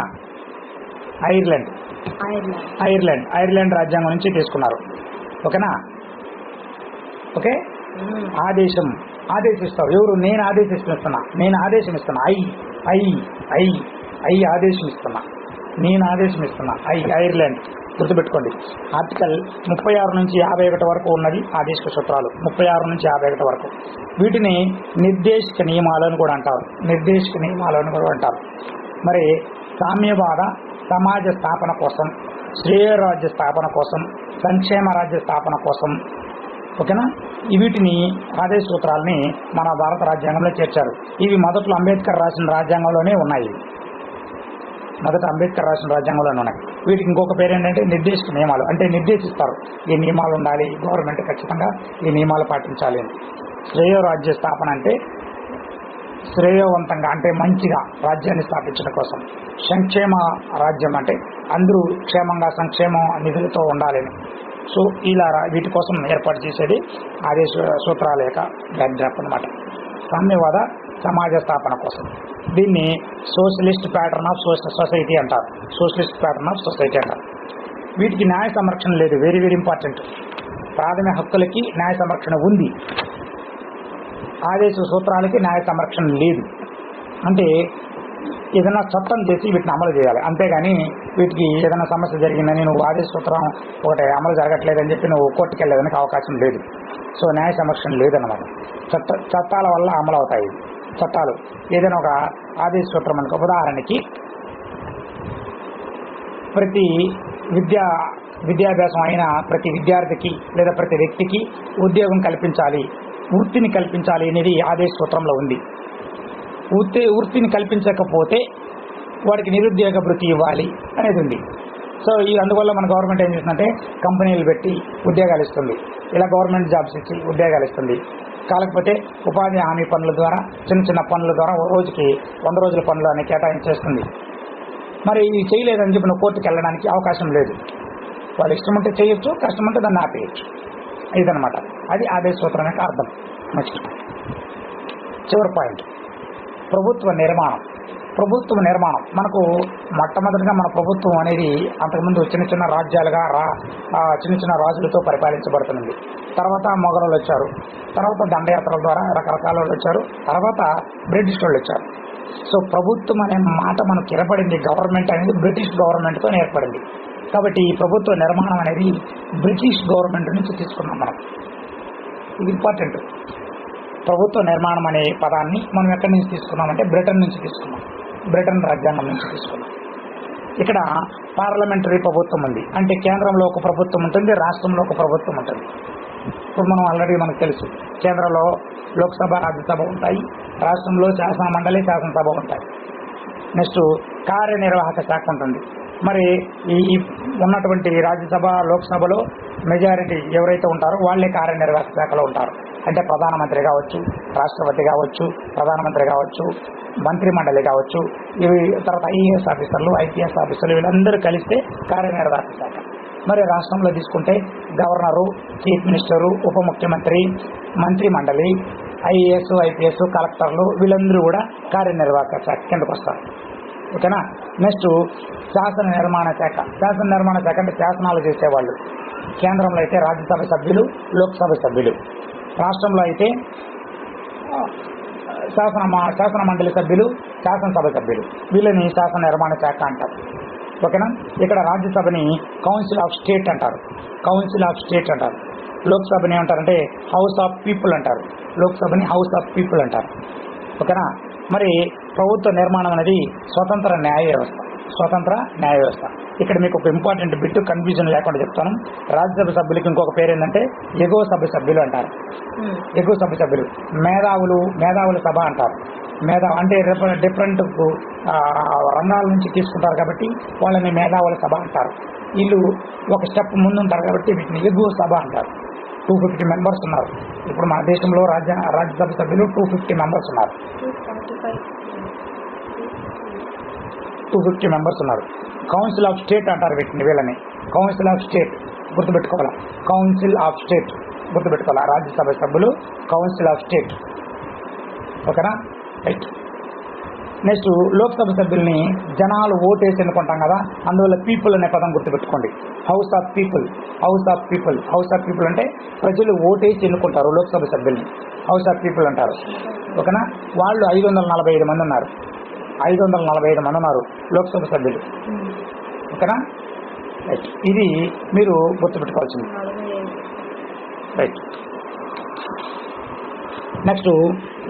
ఐర్లాండ్ రాజ్యాంగం నుంచి తీసుకున్నారు. ఓకేనా. ఓకే. ఆదేశిస్తారు. ఎవరు? నేను ఆదేశిస్తున్నా. ఆదేశం ఇస్తున్నా. నేను ఆదేశం ఇస్తున్నా. ఐర్లాండ్. గుర్తుపెట్టుకోండి. ఆర్టికల్ 36 నుంచి 51 వరకు ఉన్నది ఆదేశిక సూత్రాలు. 36 నుంచి 51 వరకు. వీటిని నిర్దేశిక నియమాలను కూడా అంటారు. మరి సామ్యవాద సమాజ స్థాపన కోసం, శ్రేయరాజ్య స్థాపన కోసం, సంక్షేమ రాజ్య స్థాపన కోసం, ఓకేనా, వీటిని ఆదేశ సూత్రాలని మన భారత రాజ్యాంగంలో చేర్చారు. ఇవి మొదట్లో అంబేద్కర్ రాసిన రాజ్యాంగంలోనే ఉన్నాయి. వీటికి ఇంకొక పేరు ఏంటంటే నిర్దేశిక నియమాలు. అంటే నిర్దేశిస్తారు, ఈ నియమాలు ఉండాలి, గవర్నమెంట్ ఖచ్చితంగా ఈ నియమాలు పాటించాలి అని. శ్రేయరాజ్య స్థాపన అంటే శ్రేయవంతంగా, అంటే మంచిగా రాజ్యాన్ని స్థాపించడం కోసం. సంక్షేమ రాజ్యం అంటే అందరూ క్షేమంగా సంక్షేమ నిధులతో ఉండాలని. సో ఇలా వీటి కోసం ఏర్పాటు చేసేది ఆదేశ సూత్రాల యొక్క బ్యాక్డ్రాప్ అన్నమాట. సామ్యవాద సమాజ స్థాపన కోసం. దీన్ని సోషలిస్ట్ ప్యాటర్న్ ఆఫ్ సొసైటీ అంటారు. వీటికి న్యాయ సంరక్షణ లేదు. Very very important. ప్రాథమిక హక్కులకి న్యాయ సంరక్షణ ఉంది, ఆదేశ సూత్రాలకి న్యాయ సంరక్షణ లేదు. అంటే ఏదైనా చట్టం చేసి వీటిని అమలు చేయాలి. అంతేగాని వీటికి ఏదైనా సమస్య జరిగిందని నువ్వు ఆదేశ సూత్రం ఒకటి అమలు జరగట్లేదని చెప్పి నువ్వు కోర్టుకు వెళ్ళేదానికి అవకాశం లేదు. సో న్యాయ సంరక్షణ లేదన్నమాట. చట్టాల వల్ల అమలు అవుతాయి చట్టాలు. ఏదైనా ఒక ఆదేశ సూత్రం అనుకో, ఉదాహరణకి ప్రతి విద్యాభ్యాసం అయిన ప్రతి విద్యార్థికి లేదా ప్రతి వ్యక్తికి ఉద్యోగం కల్పించాలి, వృత్తిని కల్పించాలి అనేది ఆదేశ సూత్రంలో ఉంది. వృత్తిని కల్పించకపోతే వాడికి నిరుద్యోగ భృతి ఇవ్వాలి అనేది ఉంది. సో అందువల్ల మన గవర్నమెంట్ ఏం చేస్తుందంటే కంపెనీలు పెట్టి ఉద్యోగాలు ఇస్తుంది, ఇలా గవర్నమెంట్ జాబ్స్ ఇచ్చి ఉద్యోగాలు ఇస్తుంది. కాకపోతే ఉపాధి హామీ పనుల ద్వారా చిన్న చిన్న పనుల ద్వారా రోజుకి 100 రోజుల పనులు అని కేటాయించేస్తుంది. మరి ఇది చేయలేదని చెప్పి నువ్వు కోర్టుకు వెళ్ళడానికి అవకాశం లేదు. వాళ్ళు ఇష్టం ఉంటే చేయొచ్చు, కష్టం ఉంటే దాన్ని ఆపేయచ్చు. ఇదనమాట, అది ఆదేశ సూత్రం యొక్క అర్థం. నెక్స్ట్ చివరి పాయింట్, ప్రభుత్వ నిర్మాణం. ప్రభుత్వ నిర్మాణం మనకు మొట్టమొదటిగా మన ప్రభుత్వం అనేది అంతకుముందు చిన్న చిన్న రాజ్యాలుగా చిన్న చిన్న రాజులతో పరిపాలించబడుతుంది. తర్వాత మొఘలులు వచ్చారు, తర్వాత దండయాత్రల ద్వారా రకరకాల వాళ్ళు వచ్చారు, తర్వాత బ్రిటిష్ వాళ్ళు వచ్చారు. సో ప్రభుత్వం అనే మాట మనకు ఏర్పడింది, గవర్నమెంట్ అనేది బ్రిటిష్ గవర్నమెంట్తో ఏర్పడింది. కాబట్టి ఈ ప్రభుత్వ నిర్మాణం అనేది బ్రిటిష్ గవర్నమెంట్ నుంచి తీసుకున్నాం మనం. ఇది ఇంపార్టెంట్. ప్రభుత్వ నిర్మాణం అనే పదాన్ని మనం ఎక్కడి నుంచి తీసుకున్నామంటే బ్రిటన్ నుంచి తీసుకున్నాం, బ్రిటన్ రాజ్యాంగం నుంచి తీసుకున్నాం. ఇక్కడ పార్లమెంటరీ ప్రభుత్వం ఉంది, అంటే కేంద్రంలో ఒక ప్రభుత్వం ఉంటుంది, రాష్ట్రంలో ఒక ప్రభుత్వం ఉంటుంది. ఇప్పుడు మనం ఆల్రెడీ మనకు తెలుసు, కేంద్రంలో లోక్సభ రాజ్యసభ ఉంటాయి, రాష్ట్రంలో శాసన మండలి శాసనసభ ఉంటాయి. నెక్స్ట్ కార్యనిర్వాహక శాఖ ఉంటుంది. మరి ఈ ఉన్నటువంటి రాజ్యసభ లోక్సభలో మెజారిటీ ఎవరైతే ఉంటారో వాళ్ళే కార్యనిర్వాహక శాఖలో ఉంటారు. అంటే ప్రధానమంత్రి కావచ్చు, రాష్ట్రపతి కావచ్చు, ప్రధానమంత్రి కావచ్చు, మంత్రి మండలి కావచ్చు, ఇవి తర్వాత ఐఏఎస్ ఆఫీసర్లు, ఐపీఎస్ ఆఫీసర్లు, వీళ్ళందరూ కలిస్తే కార్యనిర్వాహక శాఖ. మరి రాష్ట్రంలో తీసుకుంటే గవర్నరు, చీఫ్ మినిస్టరు, ఉప ముఖ్యమంత్రి, మంత్రి మండలి, ఐఏఎస్, ఐపీఎస్, కలెక్టర్లు, వీళ్ళందరూ కూడా కార్యనిర్వాహక శాఖ కిందకు వస్తారు. ఓకేనా. నెక్స్ట్ శాసన నిర్మాణ శాఖ. శాసన నిర్మాణ శాఖ అంటే శాసనాలు చేసేవాళ్ళు. కేంద్రంలో అయితే రాజ్యసభ సభ్యులు, లోక్సభ సభ్యులు, రాష్ట్రంలో అయితే శాసన మండలి సభ్యులు, శాసనసభ సభ్యులు, వీళ్ళని శాసన నిర్మాణ శాఖ అంటారు. ఓకేనా. ఇక్కడ రాజ్యసభని కౌన్సిల్ ఆఫ్ స్టేట్ అంటారు, కౌన్సిల్ ఆఫ్ స్టేట్ అంటారు. లోక్సభని ఏమంటారంటే హౌస్ ఆఫ్ పీపుల్ అంటారు, లోక్సభని హౌస్ ఆఫ్ పీపుల్ అంటారు. ఓకేనా. మరి ప్రభుత్వ నిర్మాణం అనేది స్వతంత్ర న్యాయ వ్యవస్థ, స్వతంత్ర న్యాయ వ్యవస్థ. ఇక్కడ మీకు ఒక ఇంపార్టెంట్ బిట్ కన్ఫ్యూజన్ లేకుండా చెప్తాను. రాజ్యసభ సభ్యులకి ఇంకొక పేరు ఏంటంటే ఎగువ సభ్య సభ్యులు అంటారు. ఎగువ సభ్య సభ్యులు మేధావుల సభ అంటారు. అంటే డిఫరెంట్ రంగాల నుంచి తీసుకుంటారు కాబట్టి వాళ్ళని మేధావుల సభ అంటారు. వీళ్ళు ఒక స్టెప్ ముందు ఉంటారు కాబట్టి వీటిని ఎగువ సభ అంటారు. 250 మెంబర్స్ ఉన్నారు. ఇప్పుడు మన దేశంలో రాజ్యసభ సభ్యులు 250 మెంబర్స్ ఉన్నారు. 250 మెంబర్స్ ఉన్నారు. కౌన్సిల్ ఆఫ్ స్టేట్ అంటారు వీళ్ళని. కౌన్సిల్ ఆఫ్ స్టేట్ గుర్తుపెట్టుకోవాలా, కౌన్సిల్ ఆఫ్ స్టేట్ గుర్తుపెట్టుకోవాలా. రాజ్యసభ సభ్యులు కౌన్సిల్ ఆఫ్ స్టేట్. ఓకేనా. రైట్. నెక్స్ట్ లోక్సభ సభ్యుల్ని జనాలు ఓటేసి ఎన్నుకుంటాం కదా, అందువల్ల పీపుల్ అనే పదం గుర్తుపెట్టుకోండి. House of people, house of people, house of people అంటే ప్రజలు ఓటేసి ఎన్నుకుంటారు లోక్సభ సభ్యుల్ని, హౌస్ ఆఫ్ పీపుల్ అంటారు. ఓకేనా. వాళ్ళు 545 మంది ఉన్నారు, 545 మంది ఉన్నారు లోక్సభ సభ్యులు. ఓకేనా. రైట్. ఇది మీరు గుర్తుపెట్టుకోవాల్సింది. రైట్. నెక్స్ట్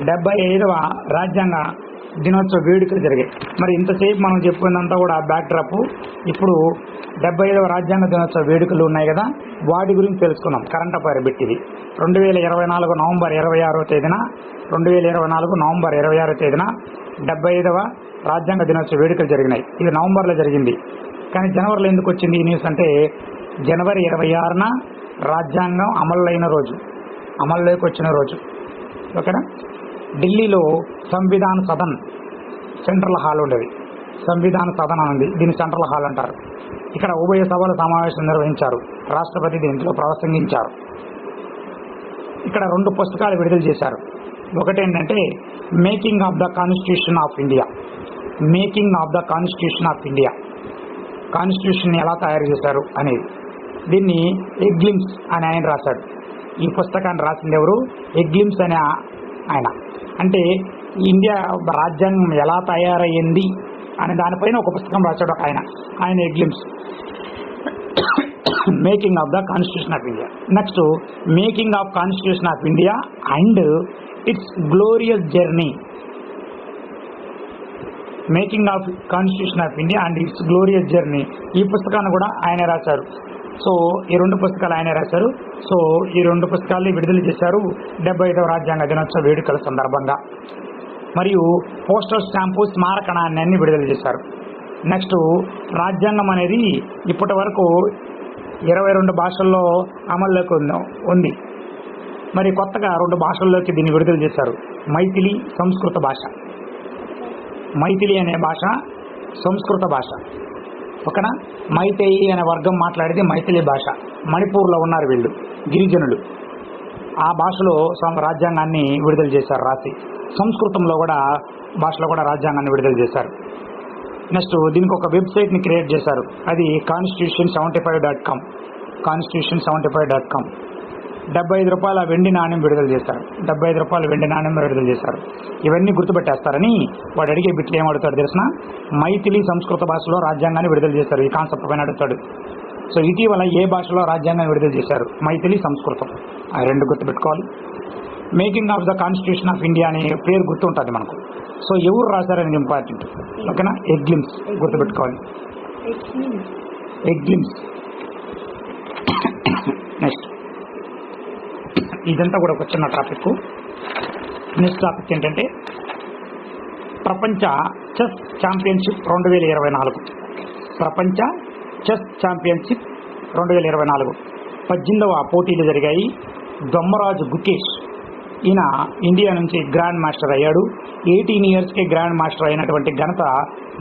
75వ రాజ్యాంగ దినోత్సవ వేడుకలు జరిగాయి. మరి ఇంతసేపు మనం చెప్పుకున్నంతా కూడా బ్యాక్ డ్రాప్. ఇప్పుడు 75వ రాజ్యాంగ దినోత్సవ వేడుకలు ఉన్నాయి కదా, వాటి గురించి తెలుసుకున్నాం. కరెంట్ అఫైర్ బిట్ ఇది. 2024 నవంబర్ 26వ తేదీన 2024 నవంబర్ 26వ తేదీన 75వ రాజ్యాంగ దినోత్సవ వేడుకలు జరిగినాయి. ఇది నవంబర్లో జరిగింది, కానీ జనవరిలో ఎందుకు వచ్చింది ఈ న్యూస్ అంటే జనవరి 26న రాజ్యాంగం అమల్లోకి వచ్చిన రోజు. ఓకేనా. ఢిల్లీలో సంవిధాన సదన్ సెంట్రల్ హాల్ ఉండేది, సంవిధాన సదన్ ఉంది, దీన్ని సెంట్రల్ హాల్ అంటారు. ఇక్కడ ఉభయ సభల సమావేశం నిర్వహించారు, రాష్ట్రపతి దీంట్లో ప్రసంగించారు. ఇక్కడ 2 పుస్తకాలు విడుదల చేశారు. ఒకటేంటంటే making of the constitution of India, making of the constitution of India, constitution ఎలా తయారు చేశారు అనేది. దీన్ని ఎగ్లిమ్స్ అని ఆయన రాశాడు. ఈ పుస్తకాన్ని రాసింది ఎవరు? ఎగ్లిమ్స్ అనే ఆయన. అంటే ఇండియా రాజ్యాంగం ఎలా తయారయ్యింది అనే దానిపైన ఒక పుస్తకం రాశాడు ఒక ఆయన ఎగ్లిమ్స్. Making of the constitution of India. Next making of constitution of India and its glorious journey, making of constitution of India and its glorious journey. ఈ పుస్తకాన్ని కూడా ఆయన రాశారు. సో ఈ 2 పుస్తకాలు ఆయన రాశారు. సో ఈ 2 పుస్తకాలని విడుదల చేశారు 75వ రాజ్యాంగ దినోత్సవ వేడుకల సందర్భంగా. మరియు పోస్టల్ స్టాంపు స్మారక నాణ్యాన్ని విడుదల చేశారు. నెక్స్ట్ రాజ్యాంగం అనేది ఇప్పటి వరకు 22 భాషల్లో అమల్లోకి ఉంది. మరి కొత్తగా 2 భాషల్లోకి దీన్ని విడుదల చేశారు. మైథిలి, సంస్కృత భాష. మైథిలి అనే భాష సంస్కృత భాష. ఓకేనా? మైతేయి అనే వర్గం మాట్లాడేది మైథిలి భాష. మణిపూర్లో ఉన్నారు వీళ్ళు గిరిజనులు. ఆ భాషలో రాజ్యాంగాన్ని విడుదల చేశారు రాసి. సంస్కృతంలో కూడా భాషలో కూడా రాజ్యాంగాన్ని విడుదల చేశారు. నెక్స్ట్ దీనికి ఒక వెబ్సైట్ని క్రియేట్ చేశారు. అది constitution75.com. constitution75.com. 75 రూపాయల వెండి నాణ్యం విడుదల చేశారు. 75 రూపాయల వెండి నాణ్యం విడుదల చేశారు. ఇవన్నీ గుర్తుపెట్టేస్తారని వాడు అడిగే బిట్లు ఏమడుగుతాడు తెలిసిన? మైథిలి సంస్కృత భాషలో రాజ్యాంగాన్ని విడుదల చేశారు. ఈ కాన్సెప్ట్ పైన అడుగుతాడు. సో ఇటీవల ఏ భాషలో రాజ్యాంగాన్ని విడుదల చేశారు? మైథిలి, సంస్కృతం. ఆ 2 గుర్తుపెట్టుకోవాలి. Making of the constitution of India అనే పేరు గుర్తుంటుంది మనకు. సో ఎవరు రాశారనేది ఇంపార్టెంట్. ఓకేనా? ఎగ్లిమ్స్ గుర్తుపెట్టుకోవాలి. ఎగ్లిమ్స్. నెక్స్ట్ ఇదంతా కూడా ఒక చిన్న టాపిక్. నెక్స్ట్ టాపిక్ ఏంటంటే ప్రపంచ చెస్ ఛాంపియన్షిప్ 2024. ప్రపంచ చెస్ ఛాంపియన్షిప్ 2024 18వ పోటీలు జరిగాయి. దొమ్మరాజు గుకేష్ ఈయన ఇండియా నుంచి గ్రాండ్ మాస్టర్ అయ్యాడు. 18 ఇయర్స్కే గ్రాండ్ మాస్టర్ అయినటువంటి ఘనత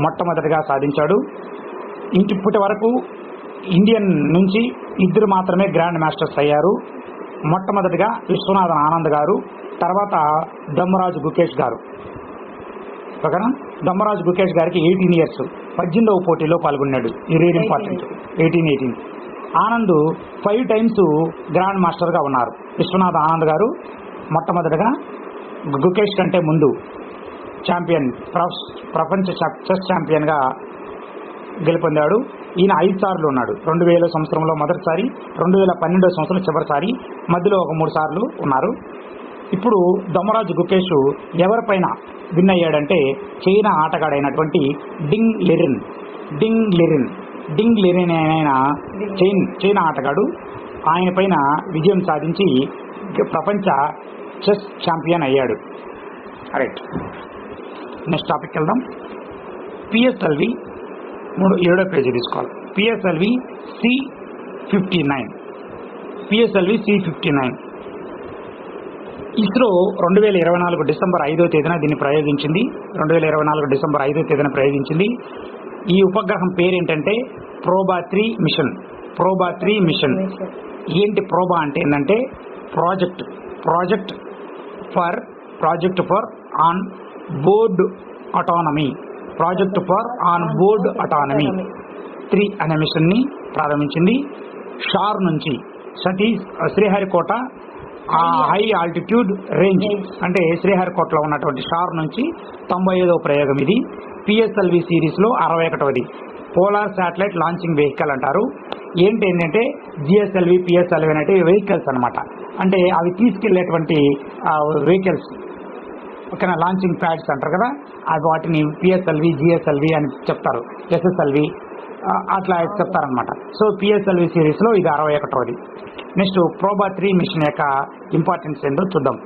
మొట్టమొదటిగా సాధించాడు. ఇప్పటి వరకు ఇండియన్ నుంచి 2 మాత్రమే గ్రాండ్ మాస్టర్స్ అయ్యారు. మొట్టమొదటిగా విశ్వనాథన్ ఆనంద్ గారు, తర్వాత దొమ్మరాజు గుకేష్ గారు. ఓకేనా? దొమ్మరాజు గుకేష్ గారికి 18 ఇయర్స్, 18వ పోటీలో పాల్గొన్నాడు. ఇది very important. 18. Anand 5 times grand మాస్టర్గా ఉన్నారు. విశ్వనాథ్ ఆనంద్ గారు మొట్టమొదటిగా గుకేష్ కంటే ముందు ఛాంపియన్, ప్రపంచ చెస్ ఛాంపియన్గా గెలుపొందాడు. ఈయన 5 సార్లు ఉన్నాడు. 2000 సంవత్సరంలో మొదటిసారి, 2012 సంవత్సరం చివరిసారి, మధ్యలో ఒక 3 సార్లు ఉన్నారు. ఇప్పుడు దొమ్మరాజు గుకేష్ ఎవరిపైన విన్ అయ్యాడంటే చైనా ఆటగాడైనటువంటి డింగ్ లిరిన్ అయిన చైనా ఆటగాడు. ఆయన పైన విజయం సాధించి ప్రపంచ చెస్ ఛాంపియన్ అయ్యాడు. రైట్. నెక్స్ట్ టాపిక్ వెళ్దాం. పిఎస్ఎల్వి 7వ పేజీ తీసుకోవాలి. PSLV C59. ఇస్రో 2024 డిసెంబర్ 5వ తేదీన దీన్ని ప్రయోగించింది. 2024 డిసెంబర్ 5వ తేదీన ప్రయోగించింది. ఈ ఉపగ్రహం పేరు ఏంటంటే ప్రోబా 3 మిషన్. ఏంటి ప్రోబా అంటే? ఏంటంటే project for on board autonomy. 3 అనే మిషన్ ని ప్రారంభించింది. షార్ నుంచి శ్రీహరికోట హై ఆల్టిట్యూడ్ రేంజ్ అంటే శ్రీహరికోటలో ఉన్నటువంటి షార్ నుంచి 95వ ప్రయోగం ఇది. పిఎస్ఎల్వి సిరీస్లో 61వది. పోలార్ శాటిలైట్ లాంచింగ్ వెహికల్ అంటారు. ఏంటంటే జిఎస్ఎల్వి, పిఎస్ఎల్వి అనేవి వెహికల్స్ అనమాట. అంటే అవి తీసుకెళ్లేటువంటి వెహికల్స్. ఓకేనా? లాంచింగ్ ప్యాడ్స్ అంటారు కదా, అవి వాటిని పిఎస్ఎల్వి, జిఎస్ఎల్వి అని చెప్తారు. ఎస్ఎస్ఎల్వి అట్లా చెప్తారనమాట. సో పిఎస్ఎల్వి సిరీస్లో ఇది 61వది. నెక్స్ట్ ప్రోబా 3 మిషన్ యొక్క ఇంపార్టెన్స్ ఏంటో చూద్దాం.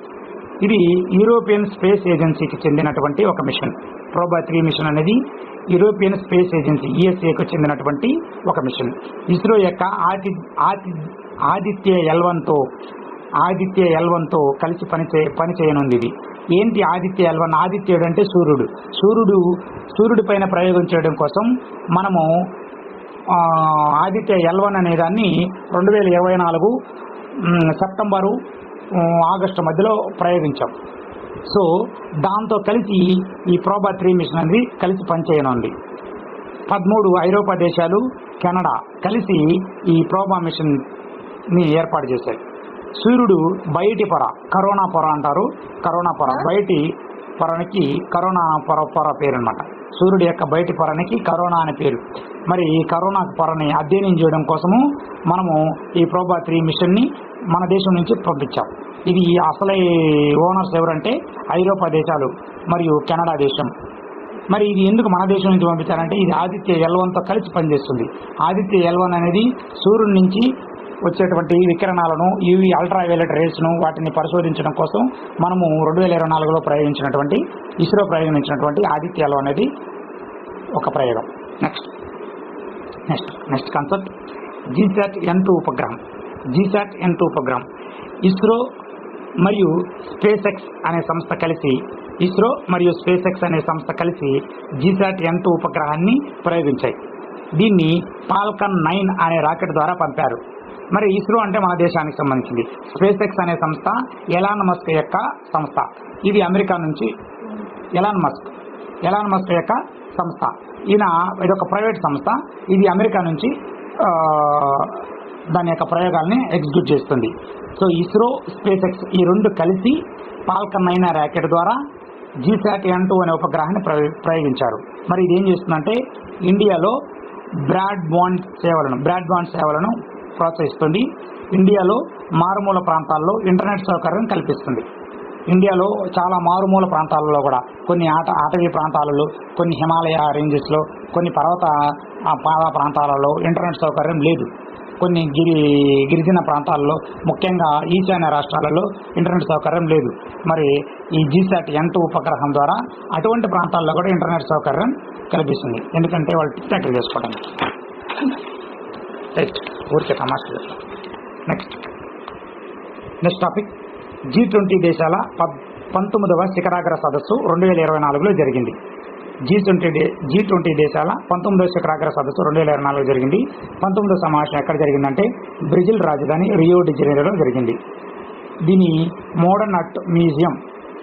ఇది యూరోపియన్ స్పేస్ ఏజెన్సీకి చెందినటువంటి ఒక మిషన్. ప్రోబా 3 మిషన్ అనేది యూరోపియన్ స్పేస్ ఏజెన్సీ ESAకు చెందినటువంటి ఒక మిషన్. ఇస్రో యొక్క ఆదిత్య L1తో కలిసి పని చేయనుంది ఇది. ఏంటి ఆదిత్య L1? ఆదిత్యుడు అంటే సూర్యుడి పైన ప్రయోగం చేయడం కోసం మనము ఆదిత్య L1 అనే దాన్ని 2024 సెప్టెంబరు ఆగస్టు మధ్యలో ప్రయోగించాం. సో దాంతో కలిసి ఈ ప్రోబా 3 మిషన్ అనేది కలిసి పనిచేయనుంది. 13 ఐరోపా దేశాలు, కెనడా కలిసి ఈ ప్రోబా మిషన్ని ఏర్పాటు చేశాయి. సూర్యుడు బయటి పొర, కరోనా పొర అంటారు. కరోనా పొర బయటి పొరనికి కరోనా పొర పేరు అనమాట. సూర్యుడి యొక్క బయటి పొరనికి కరోనా అనే పేరు. మరి ఈ కరోనా పొరని అధ్యయనం చేయడం కోసము మనము ఈ ప్రోబా 3 మిషన్ని మన దేశం నుంచి పంపించాం. ఇది అసలే ఓనర్స్ ఎవరంటే ఐరోపా దేశాలు మరియు కెనడా దేశం. మరి ఇది ఎందుకు మన దేశం నుంచి పంపించారంటే ఇది ఆదిత్య L1తో కలిసి పనిచేస్తుంది. ఆదిత్య L1 అనేది సూర్యుడి నుంచి వచ్చేటువంటి వికిరణాలను, యూవీ అల్ట్రావైలెట్ రేస్ను వాటిని పరిశోధించడం కోసం మనము 2024లో ఇస్రో ప్రయోగించినటువంటి ఆదిత్య L1 అనేది ఒక ప్రయోగం. నెక్స్ట్ కాన్సెప్ట్ జీశాట్ N2 ఉపగ్రహం. జీశాట్ N2 ఉపగ్రహం ఇస్రో మరియు స్పేస్ ఎక్స్ అనే సంస్థ కలిసి జీశాట్ N2 ఉపగ్రహాన్ని ప్రయోగించాయి. దీన్ని ఫాల్కన్ 9 అనే రాకెట్ ద్వారా పంపారు. మరి ఇస్రో అంటే మన దేశానికి సంబంధించింది. స్పేస్ ఎక్స్ అనే సంస్థ ఎలాన్ మస్క్ యొక్క సంస్థ. ఇది అమెరికా నుంచి ఎలాన్ మస్క్ యొక్క సంస్థ. ఇదొక ప్రైవేట్ సంస్థ. ఇది అమెరికా నుంచి దాని యొక్క ప్రయోగాల్ని ఎగ్జిక్యూట్ చేస్తుంది. సో ఇస్రో, స్పేస్ ఎక్స్ ఈ రెండు కలిసి ఫాల్కన్ 9 రాకెట్ ద్వారా జీశాట్ N2 అనే ఉపగ్రహాన్ని ప్రయోగించారు. మరి ఇది ఏం చేస్తుందంటే ఇండియాలో బ్రాడ్బ్యాండ్ సేవలను ప్రోత్సహిస్తుంది. ఇండియాలో మారుమూల ప్రాంతాల్లో ఇంటర్నెట్ సౌకర్యం కల్పిస్తుంది. ఇండియాలో చాలా మారుమూల ప్రాంతాలలో కూడా కొన్ని అటవీ ప్రాంతాలలో, కొన్ని హిమాలయ రేంజెస్లో, కొన్ని పర్వత ప్రాంతాలలో ఇంటర్నెట్ సౌకర్యం లేదు. కొన్ని గిరిజన ప్రాంతాల్లో, ముఖ్యంగా ఈశాన్య రాష్ట్రాలలో ఇంటర్నెట్ సౌకర్యం లేదు. మరి ఈ జీశాట్ N2 ఉపగ్రహం ద్వారా అటువంటి ప్రాంతాల్లో కూడా ఇంటర్నెట్ సౌకర్యం కల్పిస్తుంది. ఎందుకంటే వాళ్ళు టిక్టాక్లు చేసుకోవడానికి. ఊరికే తమాషా చేస్తాం. నెక్స్ట్ టాపిక్ G20 దేశాల 19వ శిఖరాగ్ర సదస్సు 2024లో జరిగింది. G20 దేశాల 19వ శిఖరాగ్ర సదస్సు 2024లో జరిగింది. 19వ సమావేశం ఎక్కడ జరిగిందంటే బ్రెజిల్ రాజధాని రియో డి జనీరోలో జరిగింది. దీని మోడర్న్ ఆర్ట్ మ్యూజియం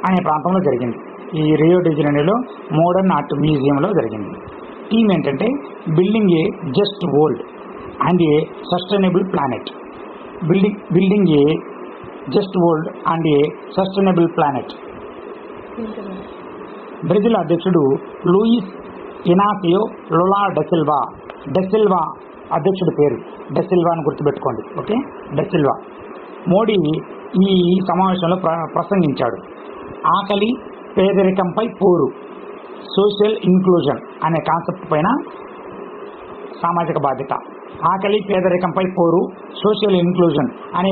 అనే ప్రాంతంలో జరిగింది. ఈ రియో డి జనీరోలో మోడర్న్ ఆర్ట్ మ్యూజియంలో జరిగింది. థీమ్ ఏంటంటే building A just world and A sustainable planet. Building A just world and A sustainable planet. Brazil అధ్యక్షుడు లూయిస్ ఇనాసియో లులా డెసిల్వా అధ్యక్షుడి పేరు డెసిల్వా అని గుర్తుపెట్టుకోండి. ఓకే, డెసిల్వా. మోడీ ఈ సమావేశంలో ప్రసంగించాడు. ఆకలి, పేదరికంపై పోరు, సోషల్ ఇంక్లూజన్ అనే కాన్సెప్ట్ పైన సామాజిక బాధ్యత. ఆకలి, పేదరికంపై పోరు, సోషల్ ఇంక్లూజన్ అనే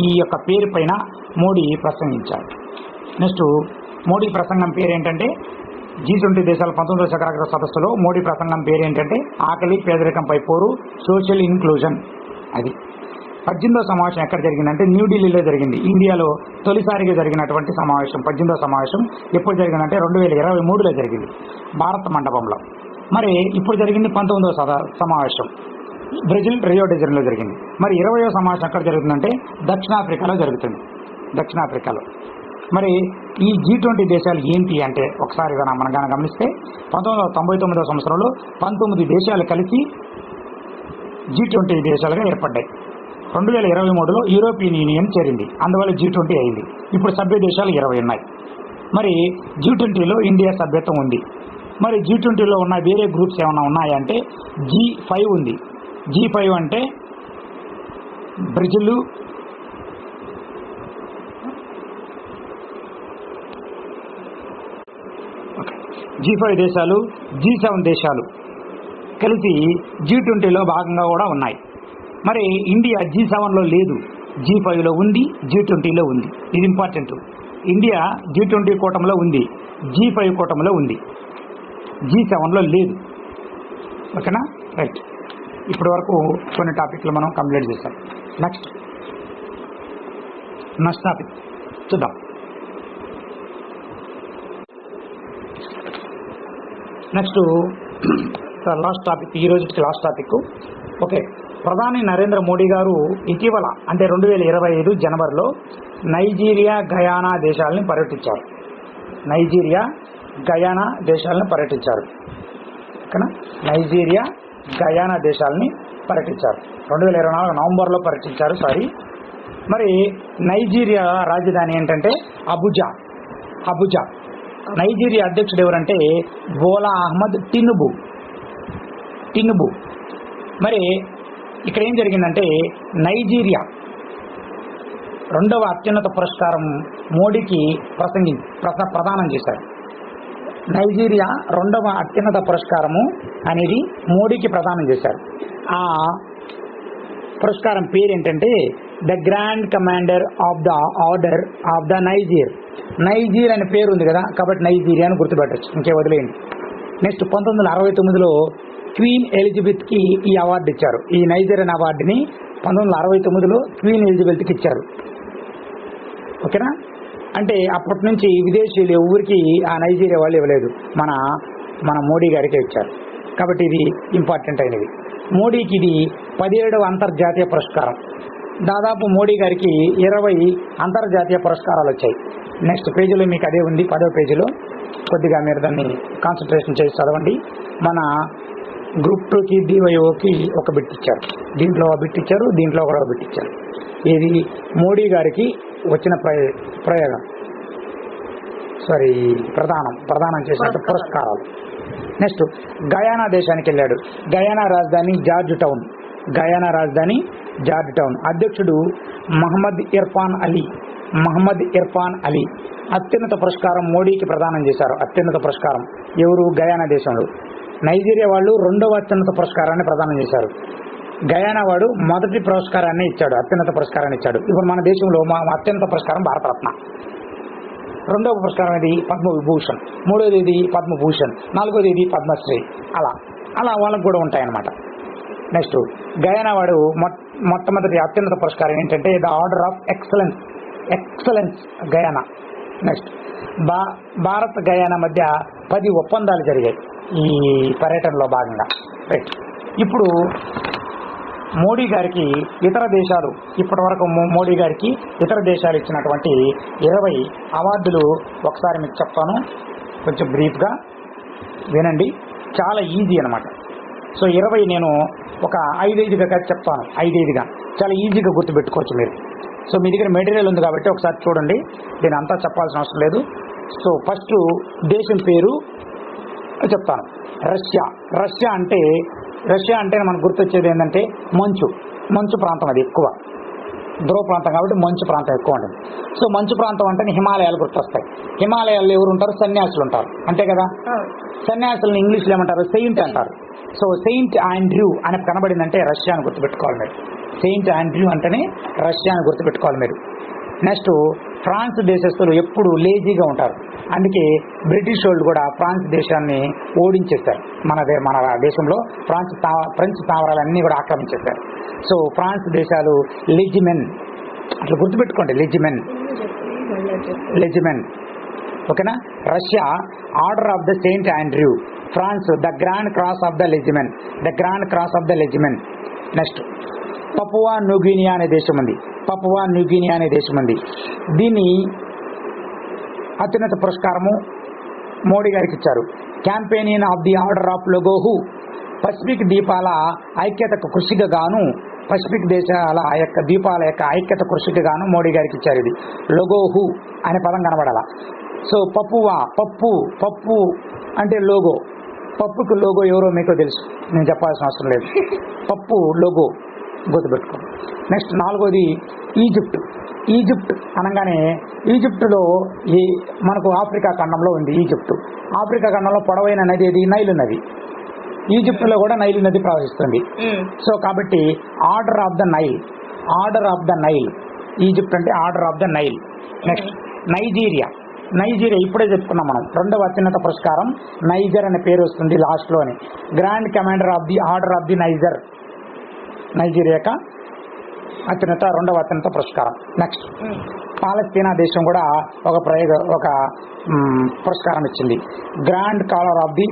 ఈ యొక్క పేరు పైన మోడీ ప్రసంగించారు. నెక్స్ట్ మోడీ ప్రసంగం పేరు ఏంటంటే G20 దేశాల 19వ శిఖరాగ్ర సదస్సులో మోడీ ప్రసంగం పేరు ఏంటంటే ఆకలి, పేదరికంపై పోరు, సోషల్ ఇంక్లూజన్. అది 18వ సమావేశం ఎక్కడ జరిగిందంటే న్యూఢిల్లీలో జరిగింది. ఇండియాలో తొలిసారిగా జరిగినటువంటి సమావేశం 18వ సమావేశం ఎప్పుడు జరిగిందంటే 2023లో జరిగింది భారత మండపంలో. మరి ఇప్పుడు జరిగింది 19వ సమావేశం బ్రెజిల్ రియో డి జనీరోలో జరిగింది. మరి 20వ సమావేశం ఎక్కడ జరుగుతుందంటే దక్షిణాఫ్రికాలో జరుగుతుంది. దక్షిణాఫ్రికాలో మరి ఈ G20 దేశాలు ఏంటి అంటే ఒకసారి మనం గమనిస్తే 1999వ సంవత్సరంలో 19 దేశాలు కలిసి G20 దేశాలుగా ఏర్పడ్డాయి. 2023లో యూరోపియన్ యూనియన్ చేరింది. అందువల్ల G20 అయింది. ఇప్పుడు సభ్య దేశాలు 20 ఉన్నాయి. మరి G20లో ఇండియా సభ్యత్వం ఉంది. మరి G20లో ఉన్న వేరే గ్రూప్స్ ఏమైనా ఉన్నాయంటే G5 ఉంది. G5 అంటే బ్రెజిల్, G5 దేశాలు, G7 దేశాలు కలిసి G20లో భాగంగా కూడా ఉన్నాయి. మరి ఇండియా G7లో లేదు, G5లో ఉంది, G20లో ఉంది. ఇది ఇంపార్టెంట్. ఇండియా G20 కూటమిలో ఉంది, G5 కూటమిలో ఉంది, G7లో లేదు. ఓకేనా? రైట్. ఇప్పటి వరకు కొన్ని టాపిక్లు మనం కంప్లీట్ చేసాం. నెక్స్ట్ టాపిక్ చూద్దాం. నెక్స్ట్ లాస్ట్ టాపిక్, ఈ రోజుకి లాస్ట్ టాపిక్. ఓకే, ప్రధాని నరేంద్ర మోడీ గారు ఇటీవల అంటే 2025 జనవరిలో నైజీరియా, గయానా దేశాలని పర్యటించారు. నైజీరియా, గయానా దేశాలను పర్యటించారు. ఓకేనా? నైజీరియా, గయానా దేశాలని పర్యటించారు. 2024 నవంబర్లో పర్యటించారు. మరి నైజీరియా రాజధాని ఏంటంటే అబుజా. నైజీరియా అధ్యక్షుడు ఎవరంటే బోలా అహ్మద్ టినుబు. మరి ఇక్కడ ఏం జరిగిందంటే నైజీరియా 2వ అత్యున్నత పురస్కారం మోడీకి ప్రదానం చేశారు. నైజీరియా 2వ అత్యున్నత పురస్కారము అనేది మోడీకి ప్రదానం చేశారు. ఆ పురస్కారం పేరు ఏంటంటే the grand commander of the order of the నైజీర్ అనే పేరు ఉంది కదా, కాబట్టి నైజీరియా అని గుర్తుపెట్టచ్చు. ఇంకే వదిలేయండి. నెక్స్ట్ 1969లో క్వీన్ ఎలిజబెత్కి ఈ అవార్డు ఇచ్చారు. ఈ నైజీరియన్ అవార్డుని 1969లో క్వీన్ ఎలిజబెత్కి ఇచ్చారు. ఓకేనా? అంటే అప్పటి నుంచి విదేశీయులు ఎవరికి ఆ నైజీరియా వాళ్ళు ఇవ్వలేదు, మన మోడీ గారికి ఇచ్చారు. కాబట్టి ఇది ఇంపార్టెంట్ అయినది. మోడీకి ఇది 17వ అంతర్జాతీయ పురస్కారం. దాదాపు మోడీ గారికి 20 అంతర్జాతీయ పురస్కారాలు వచ్చాయి. నెక్స్ట్ పేజీలో మీకు అదే ఉంది, 10వ పేజీలో. కొద్దిగా మీరు దాన్ని కాన్సన్ట్రేషన్ చేసి చదవండి. మన గ్రూప్ 2కి DYOకి ఒక బిట్ ఇచ్చారు, దీంట్లో ఒక బిట్ ఇచ్చారు, దీంట్లో కూడా ఒక బిట్ ఇచ్చారు. ఇది మోడీ గారికి వచ్చిన ప్రయోగం, ప్రదానం చేసిన పురస్కారాలు. నెక్స్ట్ గయానా దేశానికి వెళ్ళాడు. గయానా రాజధాని జార్జ్ టౌన్. అధ్యక్షుడు మహమ్మద్ ఇర్ఫాన్ అలీ. అత్యున్నత పురస్కారం మోడీకి ప్రదానం చేశారు. అత్యున్నత పురస్కారం ఎవరు? గయానా దేశంలో. నైజీరియా వాళ్ళు 2వ అత్యున్నత పురస్కారాన్ని ప్రదానం చేశారు. గయానా వాడు మొదటి పురస్కారాన్ని ఇచ్చాడు, అత్యున్నత పురస్కారాన్ని ఇచ్చాడు. ఇప్పుడు మన దేశంలో అత్యున్నత పురస్కారం భారతరత్న, 2వ పురస్కారం ఇది పద్మవిభూషణ్, 3వది ఇది పద్మభూషణ్, 4వది ఇది పద్మశ్రీ. అలా వాళ్ళకు కూడా ఉంటాయన్నమాట. నెక్స్ట్ గయానా వాడు మొట్టమొదటి అత్యున్నత పురస్కారం ఏంటంటే the order of excellence Guyana. Next Bharat Guyana మధ్య 10 ఒప్పందాలు జరిగాయి ఈ పర్యటనలో భాగంగా. రైట్. ఇప్పుడు మోడీ గారికి ఇతర దేశాలు, ఇప్పటి వరకు మోడీ గారికి ఇతర దేశాలు ఇచ్చినటువంటి 20 అవార్డులు ఒకసారి మీకు చెప్తాను, కొంచెం బ్రీఫ్గా వినండి. చాలా ఈజీ అనమాట. సో 20 నేను ఒక 5-5గా చెప్తాను, 5-5గా చాలా ఈజీగా గుర్తుపెట్టుకోవచ్చు మీరు. సో మీ దగ్గర మెటీరియల్ ఉంది కాబట్టి ఒకసారి చూడండి, దీని అంతా చెప్పాల్సిన అవసరం లేదు. సో ఫస్ట్ దేశం పేరు చెప్తాను, రష్యా అంటే మనకు గుర్తొచ్చేది ఏంటంటే మంచు ప్రాంతం. అది ఎక్కువ ధ్రువ ప్రాంతం కాబట్టి మంచు ప్రాంతం ఎక్కువ ఉంటుంది. సో మంచు ప్రాంతం అంటే హిమాలయాలు గుర్తొస్తాయి. హిమాలయాల్లో ఎవరు ఉంటారు? సన్యాసులు ఉంటారు, అంతే కదా. సన్యాసులను ఇంగ్లీష్లో ఏమంటారు? సెయింట్ అంటారు. సో సెయింట్ ఆండ్రూ అని కనబడిందంటే రష్యా అని గుర్తుపెట్టుకోవాలి మీరు. సెయింట్ ఆండ్రూ అంటేనే రష్యా అని గుర్తుపెట్టుకోవాలి మీరు. నెక్స్ట్ ఫ్రాన్స్ దేశస్తులు ఎప్పుడు లేజీగా ఉంటారు, అందుకే బ్రిటిష్ వాళ్ళు కూడా ఫ్రాన్స్ దేశాన్ని ఓడించేశారు. మన దేశంలో ఫ్రెంచ్ స్థావరాలన్నీ కూడా ఆక్రమించేశారు. సో ఫ్రాన్స్ దేశాలు లెజిమెన్, అట్లా గుర్తుపెట్టుకోండి, లెజిమెన్. ఓకేనా? Russia order of the saint Andrew, France the grand cross of the legion. Next Papua New Guinea అనే దేశం ఉంది. దీన్ని అత్యున్నత పురస్కారము మోడీ గారికి ఇచ్చారు. Campaign of the order of Logohu, Pacific ద్వీపాల ఐక్యతకు కృషిగా గాను, పసిఫిక్ దేశాల యొక్క ద్వీపాల యొక్క ఐక్యత కృషికి గాను మోడీ గారికి ఇచ్చారు. ఇది లొగోహు అనే పదం కనబడాల. సో పప్పు అంటే లోగో. పప్పుకు లోగో ఎవరో మీకు తెలుసు, నేను చెప్పాల్సిన అవసరం లేదు. పప్పు లోగో గుర్తుపెట్టుకో. నెక్స్ట్ 4వది ఈజిప్ట్ అనగానే ఈజిప్టులో మనకు ఆఫ్రికా ఖండంలో ఉంది. ఆఫ్రికా ఖండంలో పొడవైన నది ఏది? నైలు నది. ఈజిప్టులో కూడా నైలు నది ప్రవహిస్తుంది. సో కాబట్టి order of the Nile, Egypt అంటే order of the Nile. Next Nigeria ఇప్పుడే చెప్పుకున్నాం మనం. 2వ అత్యున్నత పురస్కారం నైజర్ అనే పేరు వస్తుంది లాస్ట్లోని. Grand commander of the order of the Nigeria 2వ అత్యున్నత పురస్కారం. నెక్స్ట్ పాలస్తీనా దేశం కూడా ఒక పురస్కారం ఇచ్చింది, grand collar of the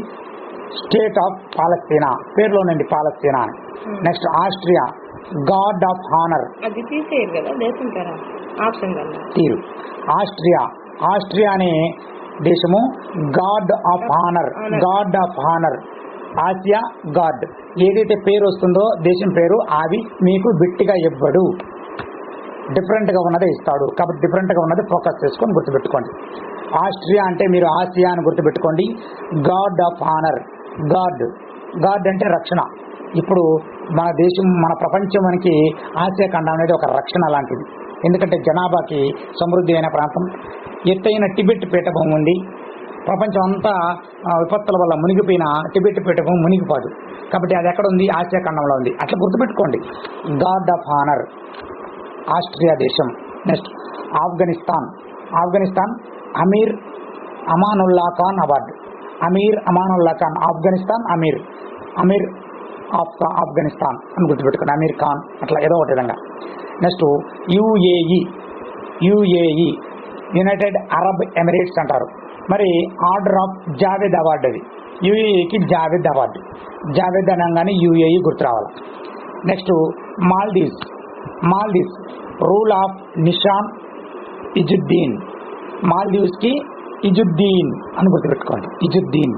state of Palestine, పేరులోనండి పాలస్తీనా అని. Next Austria god of honour. Austria అనే దేశము god of honour. Asia god, ఏదైతే పేరు వస్తుందో దేశం పేరు అది మీకు బిట్టిగా ఇవ్వడు, డిఫరెంట్గా ఉన్నదే ఇస్తాడు. కాబట్టి డిఫరెంట్గా ఉన్నది ఫోకస్ చేసుకొని గుర్తుపెట్టుకోండి. ఆస్ట్రియా అంటే మీరు ఆసియా అని గుర్తుపెట్టుకోండి. గాడ్ ఆఫ్ హానర్, గాడ్ అంటే రక్షణ. ఇప్పుడు మన ప్రపంచానికి ఆసియా ఖండం అనేది ఒక రక్షణ లాంటిది. ఎందుకంటే జనాభాకి సమృద్ధి అయిన ప్రాంతం, ఎత్తైన టిబెట్ పీఠభూమి ఉంది. ప్రపంచం అంతా విపత్తుల వల్ల మునిగిపోయిన టిబెట్ పీఠభూమి మునిగిపోదు. కాబట్టి అది ఎక్కడ ఉంది? ఆసియా ఖండంలో ఉంది. అట్లా గుర్తుపెట్టుకోండి. గాడ్ ఆఫ్ హానర్ ఆస్ట్రియా దేశం. Next Afghanistan Amir Amanullah Khan award. Amir Amanullah Khan, Afghanistan Amir of Afghanistan అని గుర్తుపెట్టుకోండి, అమీర్ ఖాన్ అట్లా ఏదో ఒకటి విధంగా. Next UAE United Arab Emirates అంటారు. మరి ఆర్డర్ ఆఫ్ జావేద్ అవార్డు అది, యుఏఈకి జావేద్ అవార్డు, జావేద్ అనగానే యుఏఈ గుర్తు రావాలి. Next Maldives rule of Nishan Izzuddeen, మాల్దీవ్స్కి ఇజుద్దీన్ అని గుర్తుపెట్టుకోండి, ఇజుద్దీన్.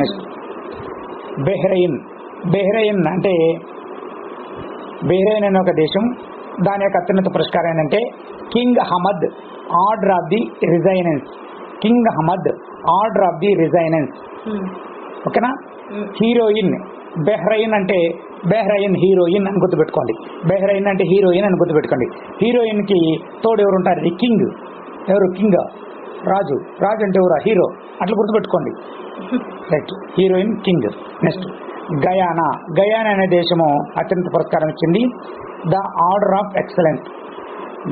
నెక్స్ట్ బెహ్రెయిన్ అంటే బెహ్రెయిన్ అనే ఒక దేశం, దాని యొక్క అత్యున్నత పురస్కారం ఏంటంటే king Hamad order of the renaissance, king Hamad order of the renaissance. ఓకేనా. హీరోయిన్ బెహ్రెయిన్ అంటే హీరోయిన్ అని గుర్తుపెట్టుకోండి, బెహ్రెయిన్ అంటే హీరోయిన్ అని గుర్తుపెట్టుకోండి. హీరోయిన్ కి తోడు ఎవరు ఉంటారు, ఇది కింగ్, ఎవరు కింగ్, రాజు అంటే ఎవరు, హీరో, అట్లా గుర్తుపెట్టుకోండి. Right, heroine king. Next Guyana అనే దేశము అత్యంత పురస్కారం ఇచ్చింది the order of excellence.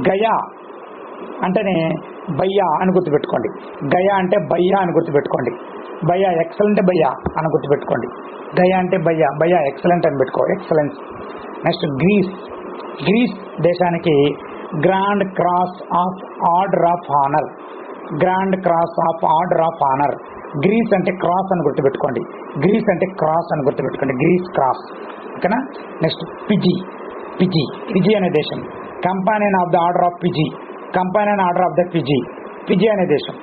Gaya అంటేనే బయ్యా అని గుర్తుపెట్టుకోండి, గయా అంటే బయ్యా అని గుర్తుపెట్టుకోండి, బయ్యా ఎక్సలెంట్ బయ్యా అని గుర్తుపెట్టుకోండి, గయా అంటే బయ్యా ఎక్సలెంట్ అని పెట్టుకో, ఎక్సలెన్స్. నెక్స్ట్ గ్రీస్ దేశానికి grand cross of order of honour, grand cross of order of honour. Greece అంటే క్రాస్ అని గుర్తుపెట్టుకోండి, గ్రీస్ అంటే క్రాస్ అని గుర్తుపెట్టుకోండి, గ్రీస్ క్రాస్. ఓకేనా. నెక్స్ట్ ఫిజీ అనే దేశం companion of the order of Fiji, companion order of the Fiji అనే దేశం.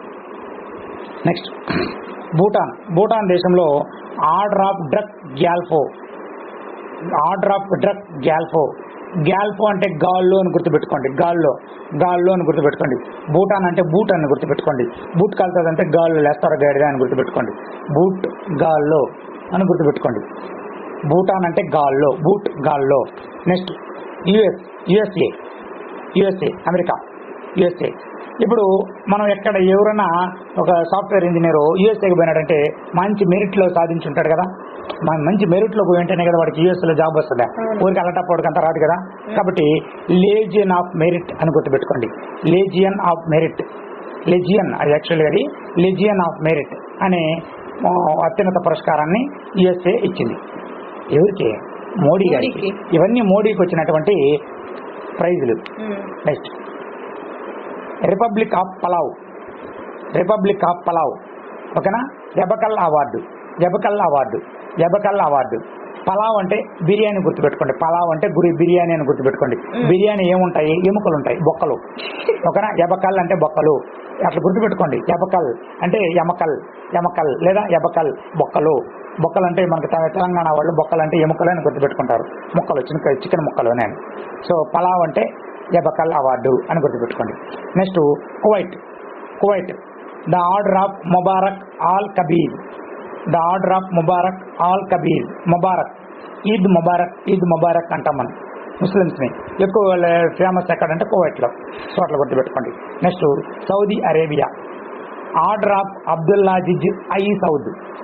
నెక్స్ట్ భూటాన్ దేశంలో ఆర్డర్ ఆఫ్ డ్రక్ గ్యాల్ఫో, గ్యాల్ఫో అంటే గాల్లో అని గుర్తుపెట్టుకోండి, గాల్లో అని గుర్తుపెట్టుకోండి. భూటాన్ అంటే బూట్ అని గుర్తుపెట్టుకోండి, బూట్ కాలుతుంది అంటే గాల్లో లేస్తారు గడిద అని గుర్తుపెట్టుకోండి, బూట్ గాల్లో అని గుర్తుపెట్టుకోండి. భూటాన్ అంటే గాల్లో, బూట్ గాల్లో. Next USA America, USA. ఇప్పుడు మనం ఎక్కడ ఎవరైనా ఒక సాఫ్ట్వేర్ ఇంజనీర్ యుఎస్ఏకి పోయినాడంటే మంచి మెరిట్లో సాధించి ఉంటాడు కదా, మంచి మెరిట్లో పోయి ఉంటేనే కదా వాడికి యుఎస్ఏలో జాబ్ వస్తుందా, ఊరికి అల్లటప్పటికి అంతా రాదు కదా. కాబట్టి లేజియన్ ఆఫ్ మెరిట్ అని గుర్తుపెట్టుకోండి, లెజియన్ అది యాక్చువల్గా అది లెజియన్ ఆఫ్ మెరిట్ అనే అత్యున్నత పురస్కారాన్ని యుఎస్ఏ ఇచ్చింది. ఎవరికి? మోడీ గారికి. ఇవన్నీ మోడీకి వచ్చినటువంటి ప్రైజులు. నెక్స్ట్ రిపబ్లిక్ ఆఫ్ పలావ్, ఓకేనా. జబకల్ అవార్డు. పలావ్ అంటే బిర్యానీ గుర్తుపెట్టుకోండి, పలావ్ అంటే బిర్యానీ అని గుర్తుపెట్టుకోండి. బిర్యానీ ఏముంటాయి, ఎముకలు ఉంటాయి, బొక్కలు. ఓకేనా. యబకల్ అంటే బొక్కలు, అట్లా గుర్తుపెట్టుకోండి. యబకల్ అంటే యమకల్ లేదా యబకల్, బొక్కలు అంటే మనకి తెలంగాణ వాళ్ళు బొక్కలు అంటే ఎముకలు అని గుర్తుపెట్టుకుంటారు, ముక్కలు చికెన్ ముక్కలు నేను. సో పలావ్ అంటే యబకల్ అవార్డు అని గుర్తుపెట్టుకోండి. Next Kuwait the order of Mubarak all Kabir, Mubarak, Eid Mubarak అంటాం మనం ముస్లిమ్స్ని. ఎక్కువ ఫేమస్ ఎక్కడంటే కువైట్లో, సో అట్లా గుర్తుపెట్టుకోండి. Next Saudi Arabia order of Abdulaziz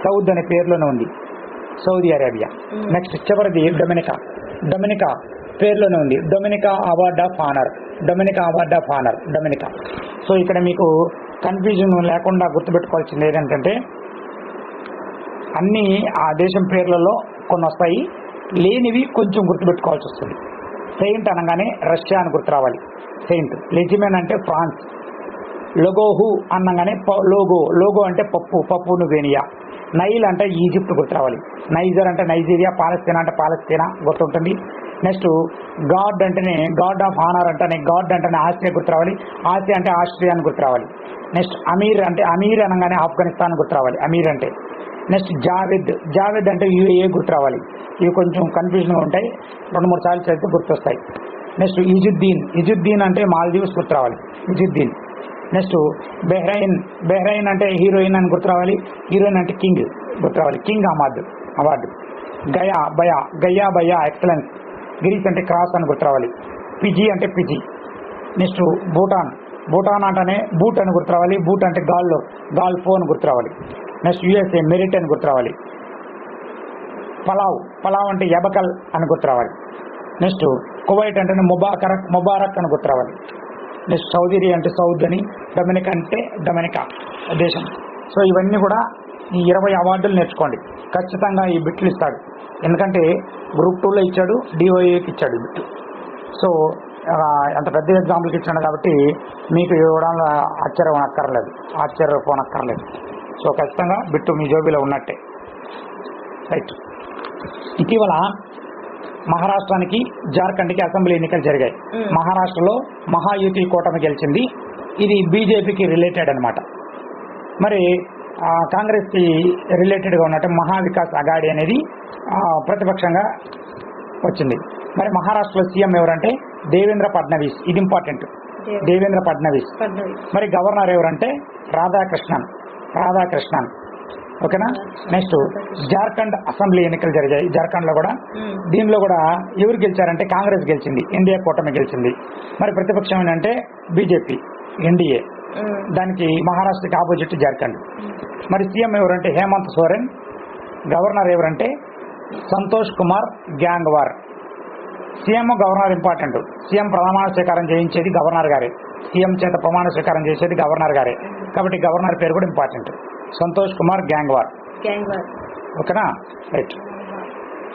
Saud అనే పేరులోనే ఉంది సౌదీ అరేబియా. నెక్స్ట్ చివరిది డొమినికా పేరులోనే ఉంది, Dominica award of honour. So ఇక్కడ మీకు కన్ఫ్యూజన్ లేకుండా గుర్తుపెట్టుకోవాల్సింది ఏంటంటే అన్ని ఆ దేశం పేర్లలో కొన్ని వస్తాయి, లేనివి కొంచెం గుర్తుపెట్టుకోవాల్సి వస్తుంది. సెయింట్ అనగానే రష్యా అని గుర్తు రావాలి, సెయింట్. లెజిమెన్ అంటే ఫ్రాన్స్, లొగోహు అనగానే లోగో అంటే పప్పు నువేనియా. నైల్ అంటే ఈజిప్ట్ గుర్తు రావాలి, నైజర్ అంటే నైజీరియా, పాలస్తీనా అంటే పాలస్తీనా గుర్తుంటుంది. నెక్స్ట్ గాడ్ అంటేనే గాడ్ ఆఫ్ ఆనర్ అంటేనే ఆస్ట్రియా గుర్తు రావాలి, ఆసియా అంటే ఆస్ట్రియా అని గుర్తు రావాలి. నెక్స్ట్ అమీర్ అనగానే ఆఫ్ఘనిస్తాన్ గుర్తు రావాలి, అమీర్ అంటే. నెక్స్ట్ జావేద్ అంటే యుఏఏ గుర్తు రావాలి. ఇవి కొంచెం కన్ఫ్యూజన్గా ఉంటాయి, 2-3 సార్లు చదివితే గుర్తొస్తాయి. నెక్స్ట్ ఇజుద్దీన్ అంటే మాల్దీవ్స్ గుర్తు రావాలి, ఇజుద్దీన్. నెక్స్ట్ బెహ్రైన్ అంటే హీరోయిన్ అని గుర్తు రావాలి, హీరోయిన్ అంటే కింగ్ గుర్తు రావాలి, కింగ్ హమద్ అవార్డు. గయా బయా ఎక్సలెన్స్, గ్రీస్ అంటే క్రాస్ అని గుర్తు రావాలి, ఫిజీ అంటే ఫిజీ. నెక్స్ట్ భూటాన్ అంటేనే బూట్ అని గుర్తు రావాలి, బూట్ అంటే గాల్ఫో అని గుర్తు రావాలి. నెక్స్ట్ యుఎస్ఏ మెరిట్ అని గుర్తు రావాలి. పలావ్ అంటే యబకల్ అని గుర్తు రావాలి. నెక్స్ట్ కువైట్ అంటేనే ముబారక్ అని గుర్తు రావాలి. నెక్స్ట్ సౌదీ అంటే సౌద్ అని, డొమినికా అంటే డొమినికా దేశం. సో ఇవన్నీ కూడా ఈ 20 అవార్డులు నేర్చుకోండి. ఖచ్చితంగా ఈ బిట్లు ఇస్తాడు. ఎందుకంటే గ్రూప్ 2లో ఇచ్చాడు, డిఓఏకి ఇచ్చాడు ఈ బిట్లు. సో అంత పెద్ద ఎగ్జాంపుల్కి ఇచ్చాడు కాబట్టి మీకు ఇవ్వడంలో ఆశ్చర్యపోనక్కర్లేదు. సో ఖచ్చితంగా బిట్టు మీ జోబీలో ఉన్నట్టే. రైట్. ఇటీవల మహారాష్ట్రానికి జార్ఖండ్కి అసెంబ్లీ ఎన్నికలు జరిగాయి. మహారాష్ట్రలో మహాయుతి కూటమి గెలిచింది. ఇది బీజేపీకి రిలేటెడ్ అనమాట. మరి కాంగ్రెస్కి రిలేటెడ్గా ఉన్నట్టు మహావికాస్ అఘాడీ అనేది ప్రతిపక్షంగా వచ్చింది. మరి మహారాష్ట్రలో సీఎం ఎవరంటే దేవేంద్ర ఫడ్నవీస్. ఇది ఇంపార్టెంట్, దేవేంద్ర ఫడ్నవీస్. మరి గవర్నర్ ఎవరంటే రాధాకృష్ణన్. ఓకేనా. నెక్స్ట్ జార్ఖండ్ అసెంబ్లీ ఎన్నికలు జరిగాయి జార్ఖండ్లో కూడా. దీనిలో కూడా ఎవరు గెలిచారంటే కాంగ్రెస్ గెలిచింది, ఎన్డీఏ కూటమి గెలిచింది. మరి ప్రతిపక్షం ఏంటంటే బీజేపీ, ఎన్డీఏ. దానికి మహారాష్ట్రకి ఆపోజిట్ జార్ఖండ్. మరి సీఎం ఎవరంటే హేమంత్ సోరెన్. గవర్నర్ ఎవరంటే Santosh Kumar Gangwar. CM governor important. CM ప్రమాణ స్వీకారం చేయించేది గవర్నర్ గారే, సీఎం చేత ప్రమాణ స్వీకారం చేసేది గవర్నర్ గారే. కాబట్టి గవర్నర్ పేరు కూడా ఇంపార్టెంట్, సంతోష్ కుమార్ గ్యాంగ్వార్. ఓకేనా. రైట్.